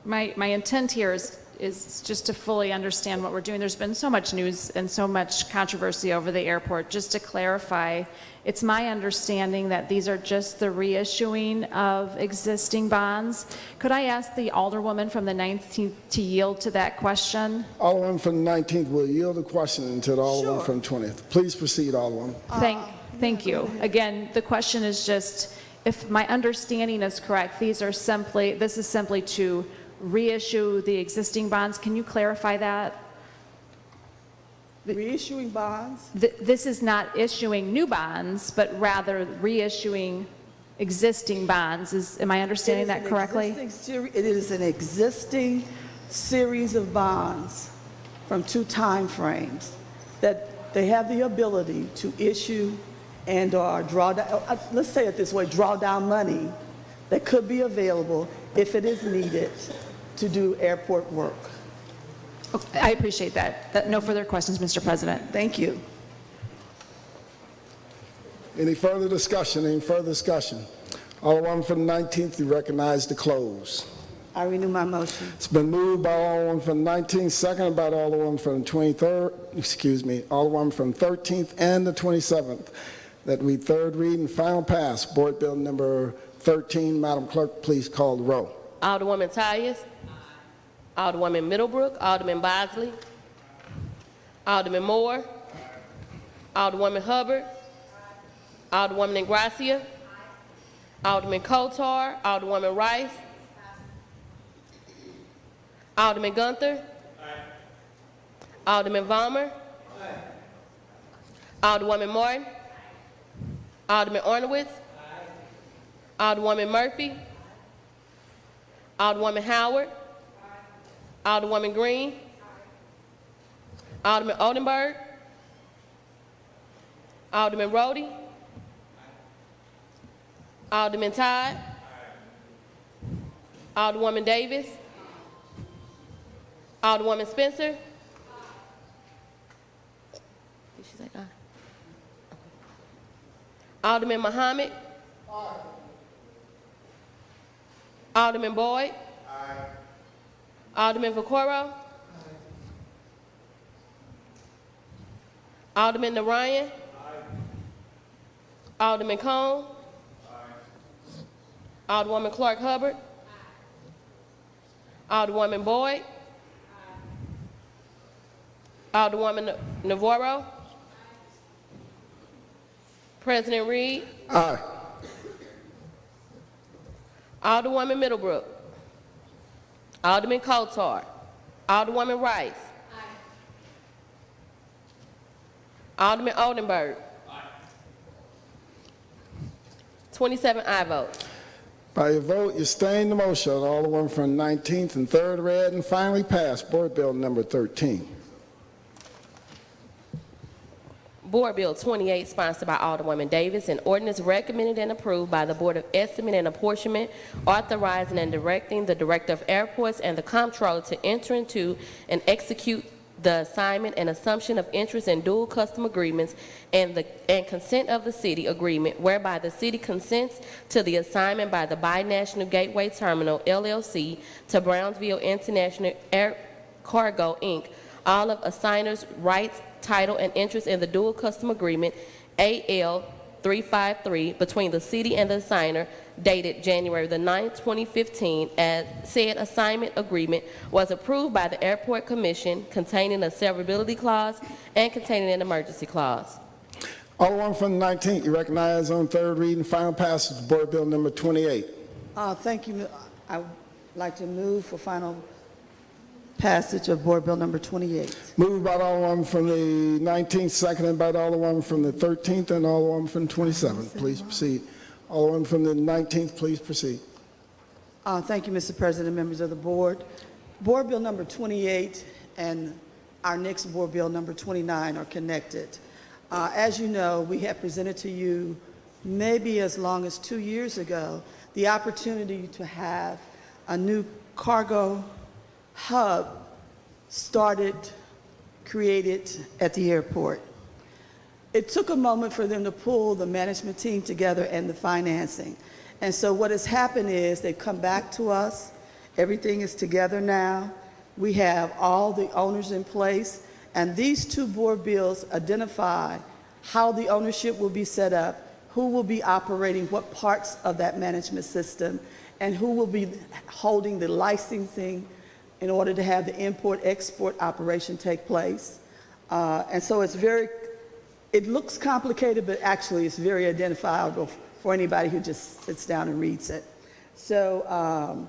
my intent here is just to fully understand what we're doing. There's been so much news and so much controversy over the airport. Just to clarify, it's my understanding that these are just the reissuing of existing bonds. Could I ask the Alderwoman from the 19th to yield to that question? Alderman from the 19th will yield the question until the Alderman from 20th. Please proceed, Alderman. Thank you. Again, the question is just, if my understanding is correct, this is simply to reissue the existing bonds. Can you clarify that? Reissuing bonds? This is not issuing new bonds, but rather reissuing existing bonds. Am I understanding that correctly? It is an existing series of bonds from two time frames that they have the ability to issue and or draw down, let's say it this way, draw down money that could be available if it is needed to do airport work. Okay, I appreciate that. No further questions, Mr. President. Thank you. Any further discussion? Any further discussion? Alderman from the 19th, you recognize to close. I renew my motion. It's been moved by Alderman from the 19th, seconded by Alderman from the 23rd, Alderman from 13th and the 27th, that we third read and final pass Board Bill number 13. Madam Clerk, please call the roll. Alderwoman Tyus. Alderwoman Middlebrook. Alderman Bosley. Alderman Moore. Alderwoman Hubbard. Alderwoman Ingracia. Alderman Coatar. Alderwoman Rice. Alderman Gunther. Alderman Vollmer. Alderwoman Martin. Alderman Ornowitz. Alderwoman Murphy. Alderwoman Howard. Alderwoman Green. Alderman Oldenburg. Alderman Rhodey. Alderman Todd. Alderwoman Davis. Alderwoman Spencer. Did she say aye? Alderman Muhammad. Alderman Boyd. Alderman Vaccaro. Alderman Narayan. Alderman Cone. Alderwoman Clark Hubbard. Alderwoman Boyd. Alderwoman Navarro. President Reed. Aye. Alderwoman Middlebrook. Alderman Coatar. Alderwoman Rice. Alderman Oldenburg. 27 aye votes. By your vote, you sustain the motion. Alderman from 19th and 3rd read and finally passed. Board Bill number 13. Board Bill 28, sponsored by Alderwoman Davis, an ordinance recommended and approved by the Board of Estimate and Apportionment, authorizing and directing the Director of Airports and the Comptroller to enter into and execute the assignment and assumption of interest in dual custom agreements and consent of the city agreement, whereby the city consents to the assignment by the Binational Gateway Terminal, LLC, to Brownsville International Air Cargo, Inc., all of assigner's rights, title, and interest in the dual custom agreement, AL 353, between the city and the assigner, dated January the 9th, 2015, as said assignment agreement was approved by the Airport Commission, containing a severability clause and containing an emergency clause. Alderman from the 19th, you recognize on 3rd reading, final passage of Board Bill number 28. Thank you. I would like to move for final passage of Board Bill number 28. Moved by the Alderman from the 19th, seconded by the Alderman from the 13th and Alderman from the 27th. Please proceed. Alderman from the 19th, please proceed. Thank you, Mr. President, members of the board. Board Bill number 28 and our next Board Bill number 29 are connected. As you know, we have presented to you maybe as long as 2 years ago the opportunity to have a new cargo hub created at the airport. It took a moment for them to pull the management team together and the financing. And so what has happened is they've come back to us. Everything is together now. We have all the owners in place. And these two board bills identify how the ownership will be set up, who will be operating what parts of that management system, and who will be holding the licensing in order to have the import-export operation take place. And so it looks complicated, but actually it's very identifiable for anybody who just sits down and reads it. So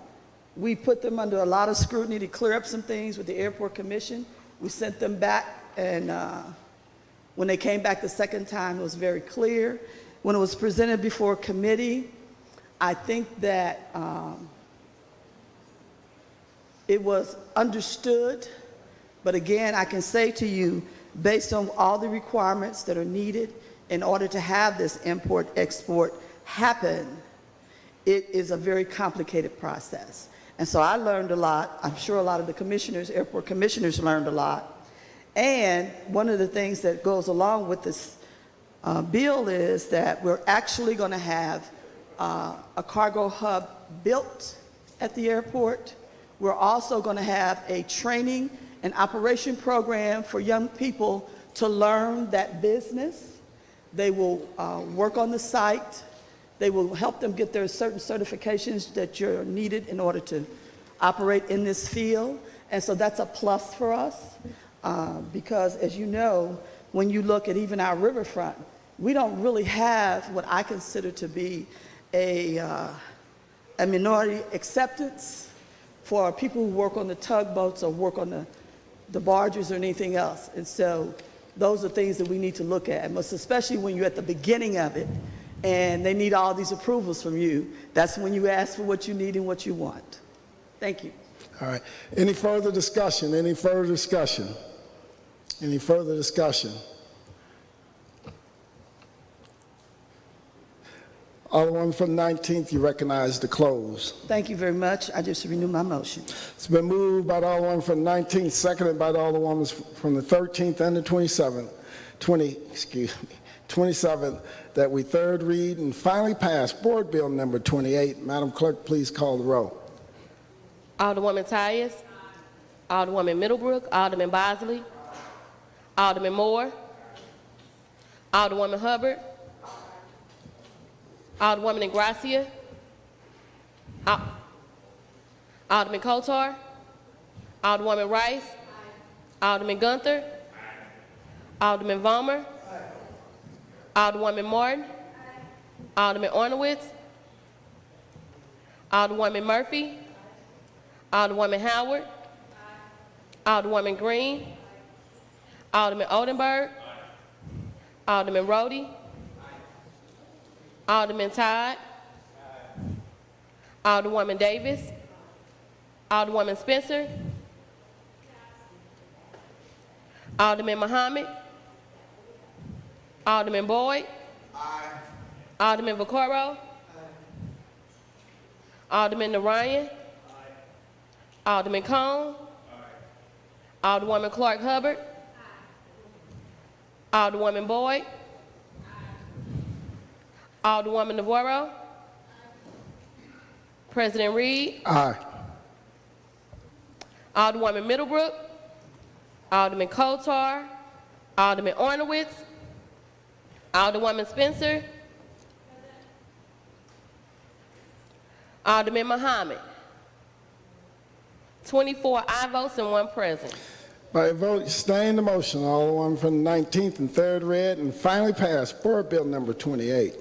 we put them under a lot of scrutiny to clear up some things with the Airport Commission. We sent them back, and when they came back the second time, it was very clear. When it was presented before committee, I think that it was understood, but again, I can say to you, based on all the requirements that are needed in order to have this import-export happen, it is a very complicated process. And so I learned a lot. I'm sure a lot of the commissioners, airport commissioners, learned a lot. And one of the things that goes along with this bill is that we're actually going to have a cargo hub built at the airport. We're also going to have a training and operation program for young people to learn that business. They will work on the site. They will help them get their certain certifications that are needed in order to operate in this field. And so that's a plus for us because, as you know, when you look at even our riverfront, we don't really have what I consider to be a minority acceptance for people who work on the tugboats or work on the barges or anything else. And so those are things that we need to look at, most especially when you're at the beginning of it and they need all these approvals from you. That's when you ask for what you need and what you want. Thank you. All right. Any further discussion? Any further discussion? Any further discussion? Alderman from the 19th, you recognize the close. Thank you very much. I just renew my motion. It's been moved by the Alderman from the 19th, seconded by the Alderwoman from the 13th and the 27th, that we third read and finally pass Board Bill number 28. Madam Clerk, please call the roll. Alderwoman Tyus. Alderwoman Middlebrook. Alderman Bosley. Alderman Moore. Alderwoman Hubbard. Alderwoman Ingracia. Alderman Coatar. Alderwoman Rice. Alderman Gunther. Alderman Vollmer. Alderwoman Martin. Alderman Ornowitz. Alderwoman Murphy. Alderwoman Howard. Alderwoman Green. Alderman Oldenburg. Alderman Rhodey. Alderman Todd. Alderwoman Davis. Alderwoman Spencer. Alderman Muhammad. Alderman Boyd. Alderman Vaccaro. Alderman Narayan. Alderman Cone. Alderwoman Clark Hubbard. Alderwoman Boyd. Alderwoman Navarro. President Reed. Aye. Alderwoman Middlebrook. Alderman Coatar. Alderman Ornowitz. Alderwoman Spencer. Alderman Muhammad. 24 aye votes and 1 present. By a vote, you sustain the motion. Alderman from the 19th and 3rd read and finally passed Board Bill number 28.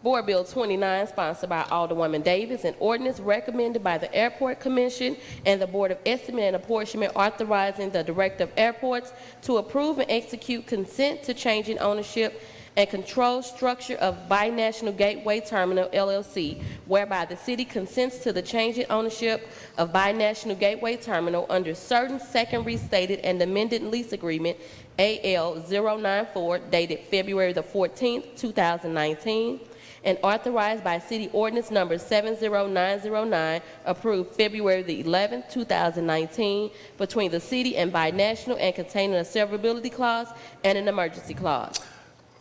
Board Bill 29, sponsored by Alderwoman Davis, an ordinance recommended by the Airport Commission and the Board of Estimate and Apportionment, authorizing the Director of Airports to approve and execute consent to changing ownership and control structure of Binational Gateway Terminal, LLC, whereby the city consents to the change in ownership of Binational Gateway Terminal under certain second restated and amended lease agreement, AL 094, dated February the 14th, 2019, and authorized by City Ordinance Number 70909, approved February the 11th, 2019, between the city and Binational and containing a severability clause and an emergency clause.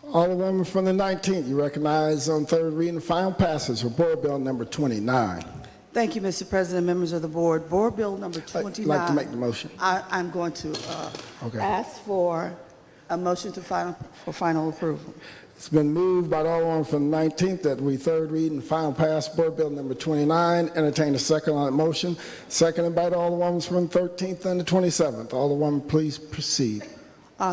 Alderwoman from the 19th, you recognize on 3rd reading and final passage for Board Bill number 29. Thank you, Mr. President, members of the board. Board Bill number 29. I'd like to make the motion. I'm going to ask for a motion for final approval. It's been moved by the Alderwoman from the 19th that we 3rd read and final pass Board Bill number 29. Entertain a second on that motion. Seconded by the Alderwoman from the 13th and the 27th. Alderwoman, please proceed.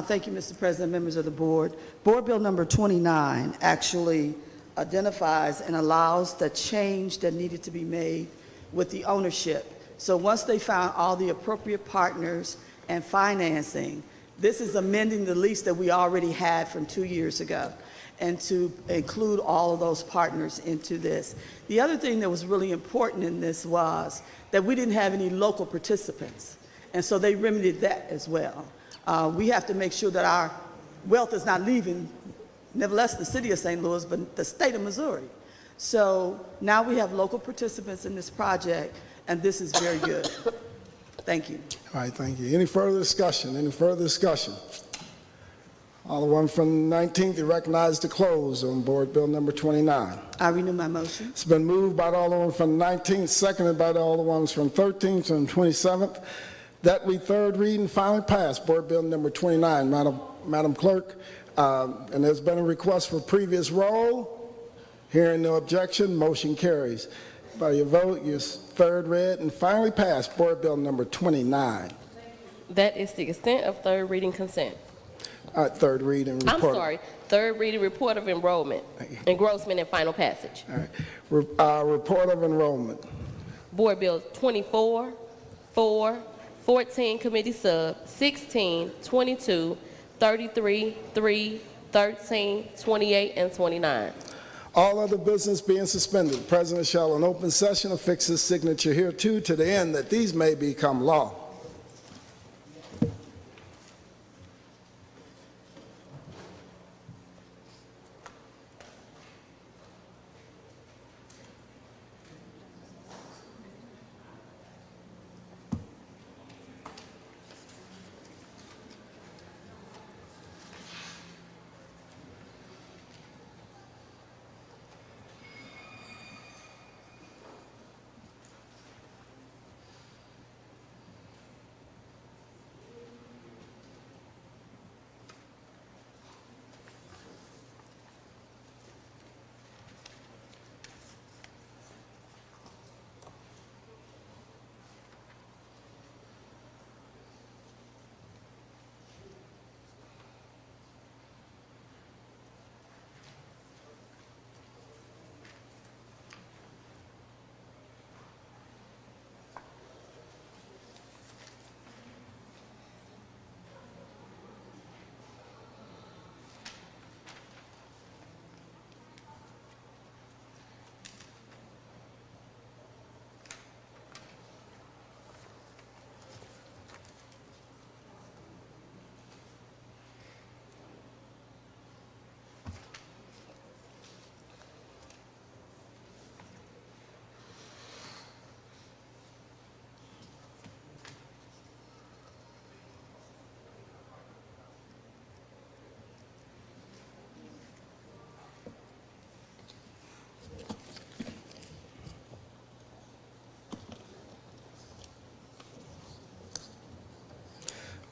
Thank you, Mr. President, members of the board. Board Bill number 29 actually identifies and allows the change that needed to be made with the ownership. So once they found all the appropriate partners and financing, this is amending the lease that we already had from 2 years ago, and to include all of those partners into this. The other thing that was really important in this was that we didn't have any local participants, and so they remedied that as well. We have to make sure that our wealth is not leaving, nevertheless, the city of St. Louis, but the state of Missouri. So now we have local participants in this project, and this is very good. Thank you. All right, thank you. Any further discussion? Any further discussion? Alderwoman from the 19th, you recognize to close on Board Bill number 29. I renew my motion. It's been moved by the Alderwoman from the 19th, seconded by the Alderwoman from 13th and 27th, that we 3rd read and finally pass Board Bill number 29. Madam Clerk, and there's been a request for previous roll. Hearing no objection, motion carries. By your vote, you 3rd read and finally pass Board Bill number 29. That is the extent of 3rd reading consent. 3rd read and report. I'm sorry, 3rd reading report of enrollment, engrossment, and final passage. All right. Report of enrollment. Board Bills 24, 4, 14 committee sub, 16, 22, 33, 3, 13, 28, and 29. All other business being suspended, the President shall in open session affix his signature hereto to the end that these may become law.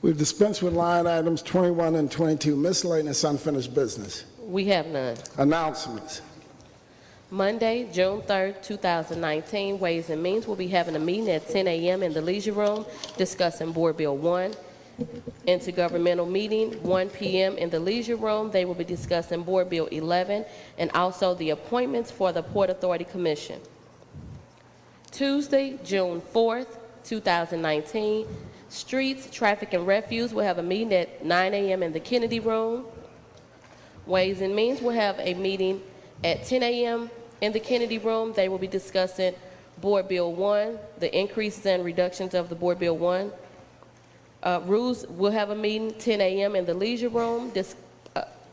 We've dispensed with line items 21 and 22, miscellaneous unfinished business. We have none. Announcements. Monday, June 3rd, 2019, Ways and Means will be having a meeting at 10 a.m. in the Leisure Room discussing Board Bill 1. Intergovernmental meeting, 1 p.m. in the Leisure Room. They will be discussing Board Bill 11 and also the appointments for the Port Authority Commission. Tuesday, June 4th, 2019, Streets, Traffic, and Refuse will have a meeting at 9 a.m. in the Kennedy Room. Ways and Means will have a meeting at 10 a.m. in the Kennedy Room. They will be discussing Board Bill 1, the increases and reductions of the Board Bill 1. Rules will have a meeting 10 a.m. in the Leisure Room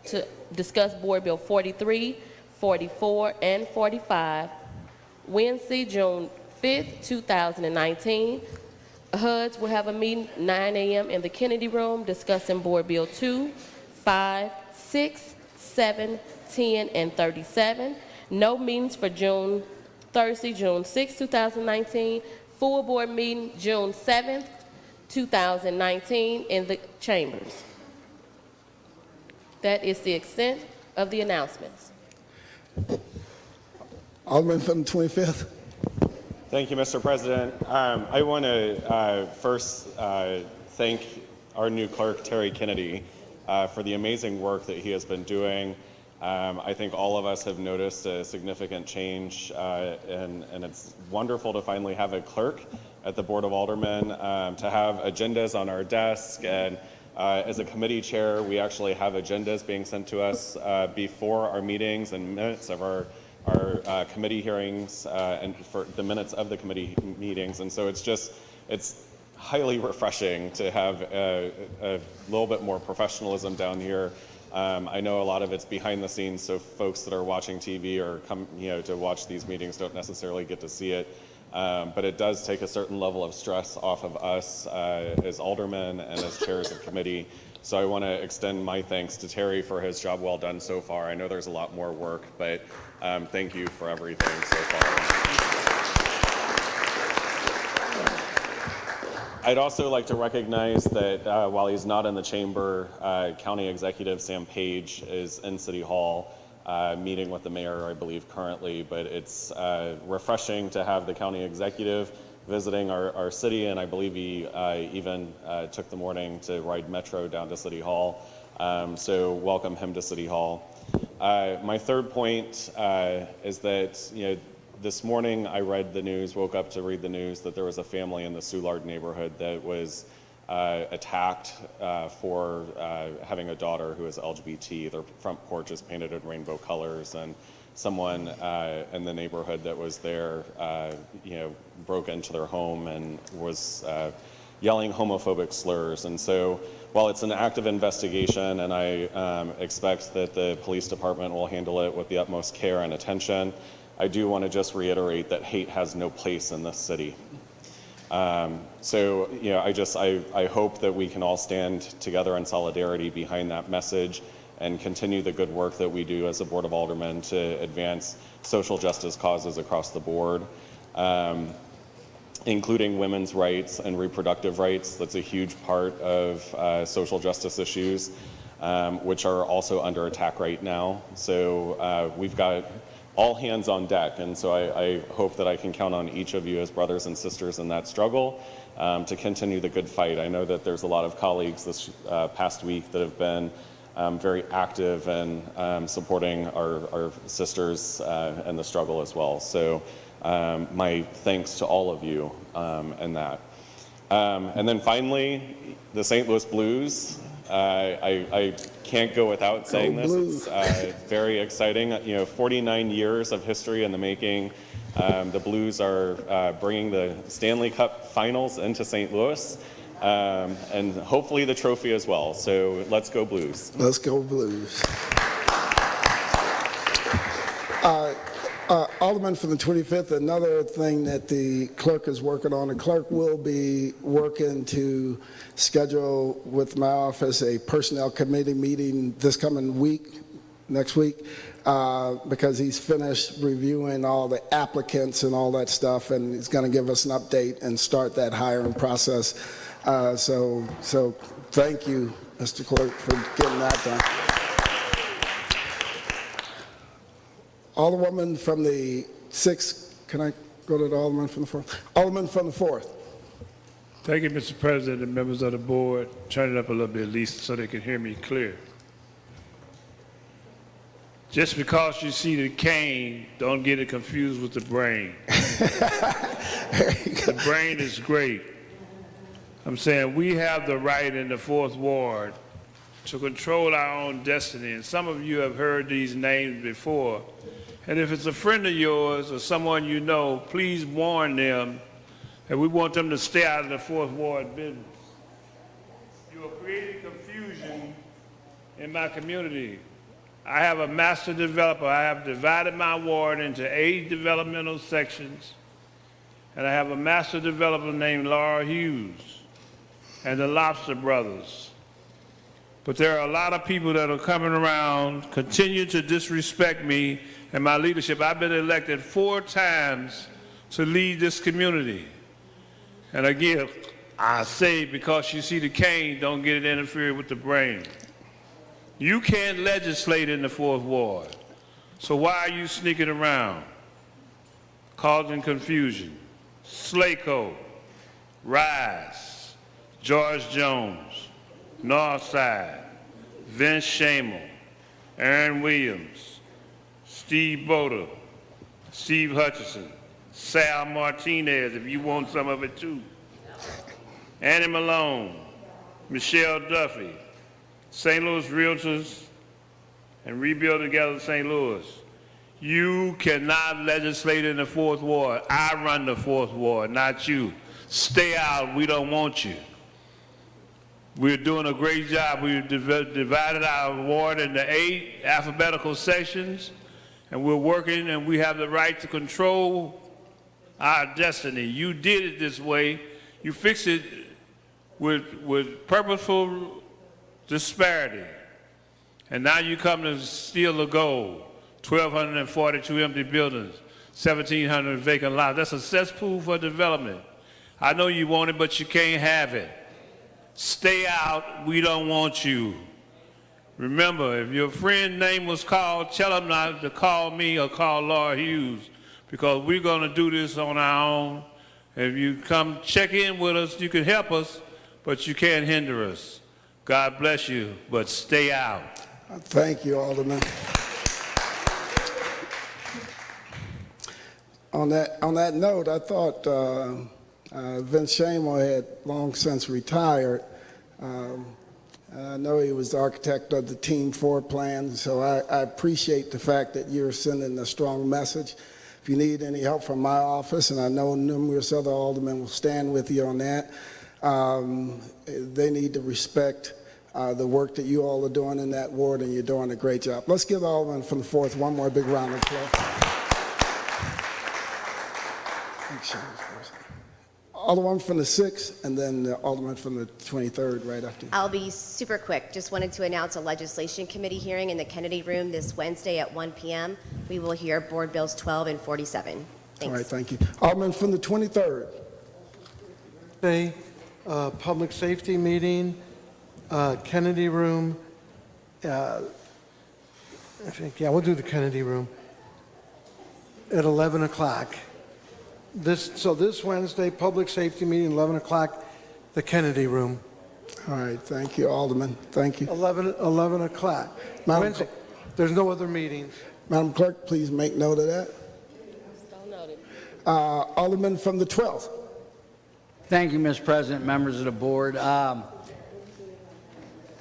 to discuss Board Bill 43, 44, and 45. Wednesday, June 5th, 2019, HUDs will have a meeting 9 a.m. in the Kennedy Room discussing Board Bill 2, 5, 6, 7, 10, and 37. No meetings for Thursday, June 6, 2019. Full board meeting June 7th, 2019 in the chambers. That is the extent of the announcements. Alderman from the 25th. Thank you, Mr. President. I want to first thank our new clerk, Terry Kennedy, for the amazing work that he has been doing. I think all of us have noticed a significant change, and it's wonderful to finally have a clerk at the Board of Aldermen, to have agendas on our desk. And as a committee chair, we actually have agendas being sent to us before our meetings and minutes of our committee hearings and for the minutes of the committee meetings. And so it's highly refreshing to have a little bit more professionalism down here. I know a lot of it's behind the scenes, so folks that are watching TV or come to watch these meetings don't necessarily get to see it. But it does take a certain level of stress off of us as aldermen and as chairs of committee. So I want to extend my thanks to Terry for his job well done so far. I know there's a lot more work, but thank you for everything so far. I'd also like to recognize that while he's not in the chamber, County Executive Sam Page is in City Hall meeting with the mayor, I believe, currently. But it's refreshing to have the county executive visiting our city, and I believe he even took the morning to ride Metro down to City Hall. So welcome him to City Hall. My third point is that, this morning I read the news, woke up to read the news that there was a family in the Soulard neighborhood that was attacked for having a daughter who is LGBT. Their front porch is painted in rainbow colors, and someone in the neighborhood that was there, broke into their home and was yelling homophobic slurs. And so while it's an active investigation, and I expect that the police department will handle it with the utmost care and attention, I do want to just reiterate that hate has no place in this city. I hope that we can all stand together in solidarity behind that message and continue the good work that we do as a Board of Aldermen to advance social justice causes across the board, including women's rights and reproductive rights. That's a huge part of social justice issues, which are also under attack right now. So we've got all hands on deck, and so I hope that I can count on each of you as brothers and sisters in that struggle to continue the good fight. I know that there's a lot of colleagues this past week that have been very active and supporting our sisters in the struggle as well. So my thanks to all of you in that. And then finally, the St. Louis Blues. I can't go without saying this. It's very exciting. 49 years of history in the making. The Blues are bringing the Stanley Cup Finals into St. Louis, and hopefully the trophy as well. So let's go Blues. Let's go Blues. Alderman from the 25th, another thing that the clerk is working on, the clerk will be working to schedule with my office a personnel committee meeting this coming week, next week, because he's finished reviewing all the applicants and all that stuff, and he's going to give us an update and start that hiring process. So thank you, Mr. Clerk, for getting that done. Alderwoman from the 6th, can I go to the Alderman from the 4th? Alderman from the 4th. Thank you, Mr. President and members of the board. Turn it up a little bit at least so they can hear me clear. Just because you see the cane, don't get it confused with the brain. The brain is great. I'm saying we have the right in the 4th Ward to control our own destiny. And some of you have heard these names before. And if it's a friend of yours or someone you know, please warn them that we want them to stay out of the 4th Ward business. You are creating confusion in my community. I have a master developer. I have divided my ward into 8 developmental sections. And I have a master developer named Laura Hughes and the Lobster Brothers. But there are a lot of people that are coming around, continue to disrespect me and my leadership. I've been elected 4 times to lead this community. And again, I say, because you see the cane, don't get it interfered with the brain. You can't legislate in the 4th Ward. So why are you sneaking around, causing confusion? Slaco, Rise, George Jones, Northside, Vince Shamel, Aaron Williams, Steve Boda, Steve Hutchison, Sal Martinez, if you want some of it too, Annie Malone, Michelle Duffy, St. Louis Realtors, and Rebuild Together St. Louis. You cannot legislate in the 4th Ward. I run the 4th Ward, not you. Stay out. We don't want you. We're doing a great job. We've divided our ward into 8 alphabetical sections, and we're working, and we have the right to control our destiny. You did it this way. You fixed it with purposeful disparity. And now you come to steal the gold. 1,242 empty buildings, 1,700 vacant lots. That's a cesspool for development. I know you want it, but you can't have it. Stay out. We don't want you. Remember, if your friend's name was called, tell them not to call me or call Laura Hughes, because we're going to do this on our own. If you come check in with us, you can help us, but you can't hinder us. God bless you, but stay out. Thank you, Alderman. On that note, I thought Vince Shamel had long since retired. I know he was the architect of the Team 4 plan, so I appreciate the fact that you're sending a strong message. If you need any help from my office, and I know numerous other aldermen will stand with you on that, they need to respect the work that you all are doing in that ward, and you're doing a great job. Let's give the alderman from the 4th one more big round of applause. Alderman from the 6th, and then the alderman from the 23rd right after you. I'll be super quick. Just wanted to announce a legislation committee hearing in the Kennedy Room this Wednesday at 1 p.m. We will hear Board Bills 12 and 47. Thanks. All right, thank you. Alderman from the 23rd. Public safety meeting, Kennedy Room. I think, yeah, we'll do the Kennedy Room at 11 o'clock. This Wednesday, public safety meeting, 11 o'clock, the Kennedy Room. All right, thank you, Alderman. Thank you. 11 o'clock. Wednesday. There's no other meetings. Madam Clerk, please make note of that. Alderman from the 12th. Thank you, Mr. President, members of the board. I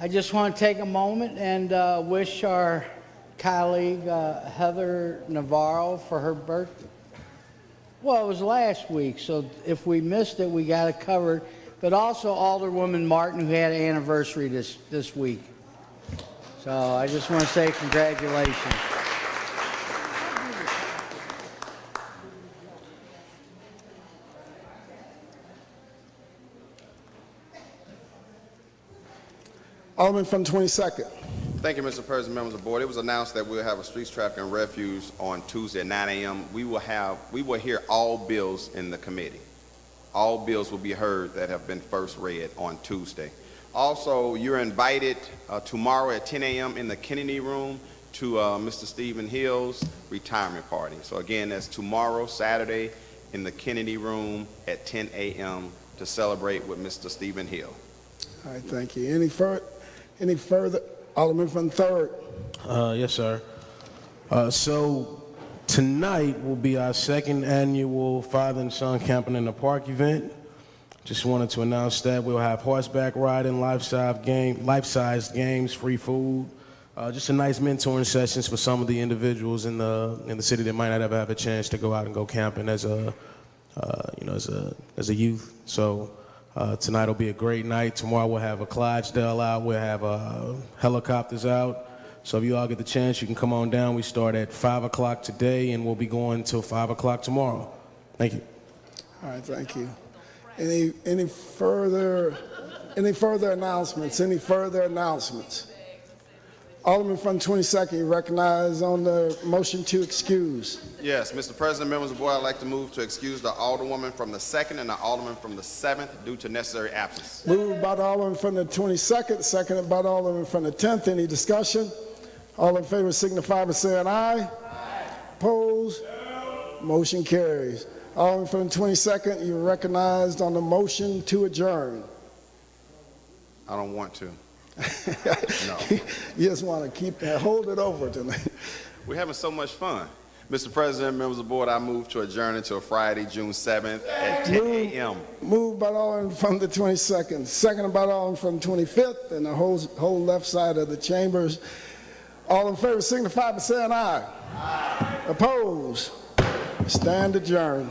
just want to take a moment and wish our colleague Heather Navarro for her birthday. Well, it was last week, so if we missed it, we got it covered. But also Alderwoman Martin, who had an anniversary this week. So I just want to say congratulations. Alderman from 22nd. Thank you, Mr. President, members of the board. It was announced that we'll have a streets, traffic, and refuge on Tuesday at 9 a.m. We will hear all bills in the committee. All bills will be heard that have been first read on Tuesday. Also, you're invited tomorrow at 10 a.m. in the Kennedy Room to Mr. Stephen Hill's retirement party. So again, that's tomorrow, Saturday, in the Kennedy Room at 10 a.m. to celebrate with Mr. Stephen Hill. All right, thank you. Any further? Alderman from the 3rd. Yes, sir. So tonight will be our second annual Father and Son Camping in the Park event. Just wanted to announce that we'll have horseback riding, life-sized games, free food, just a nice mentoring sessions for some of the individuals in the city that might not ever have a chance to go out and go camping as a youth. So tonight will be a great night. Tomorrow we'll have a Clydesdale out. We'll have helicopters out. So if you all get the chance, you can come on down. We start at 5 o'clock today, and we'll be going till 5 o'clock tomorrow. Thank you. All right, thank you. Any further announcements? Any further announcements? Alderman from 22nd, you recognize on the motion to excuse. Yes, Mr. President, members of the board, I'd like to move to excuse the Alderwoman from the 2nd and the Alderman from the 7th due to necessary absence. Moved by the Alderman from the 22nd, seconded by the Alderman from the 10th. Any discussion? All in favor signify by saying aye. Aye. Opposed? No. Motion carries. Alderman from the 22nd, you're recognized on the motion to adjourn. I don't want to. No. You just want to hold it over tonight. We're having so much fun. Mr. President, members of the board, I move to adjourn until Friday, June 7th at 10 a.m. Moved by the Alderman from the 22nd, seconded by the Alderman from the 25th, and the whole left side of the chambers. All in favor signify by saying aye. Aye. Opposed? Stand adjourned.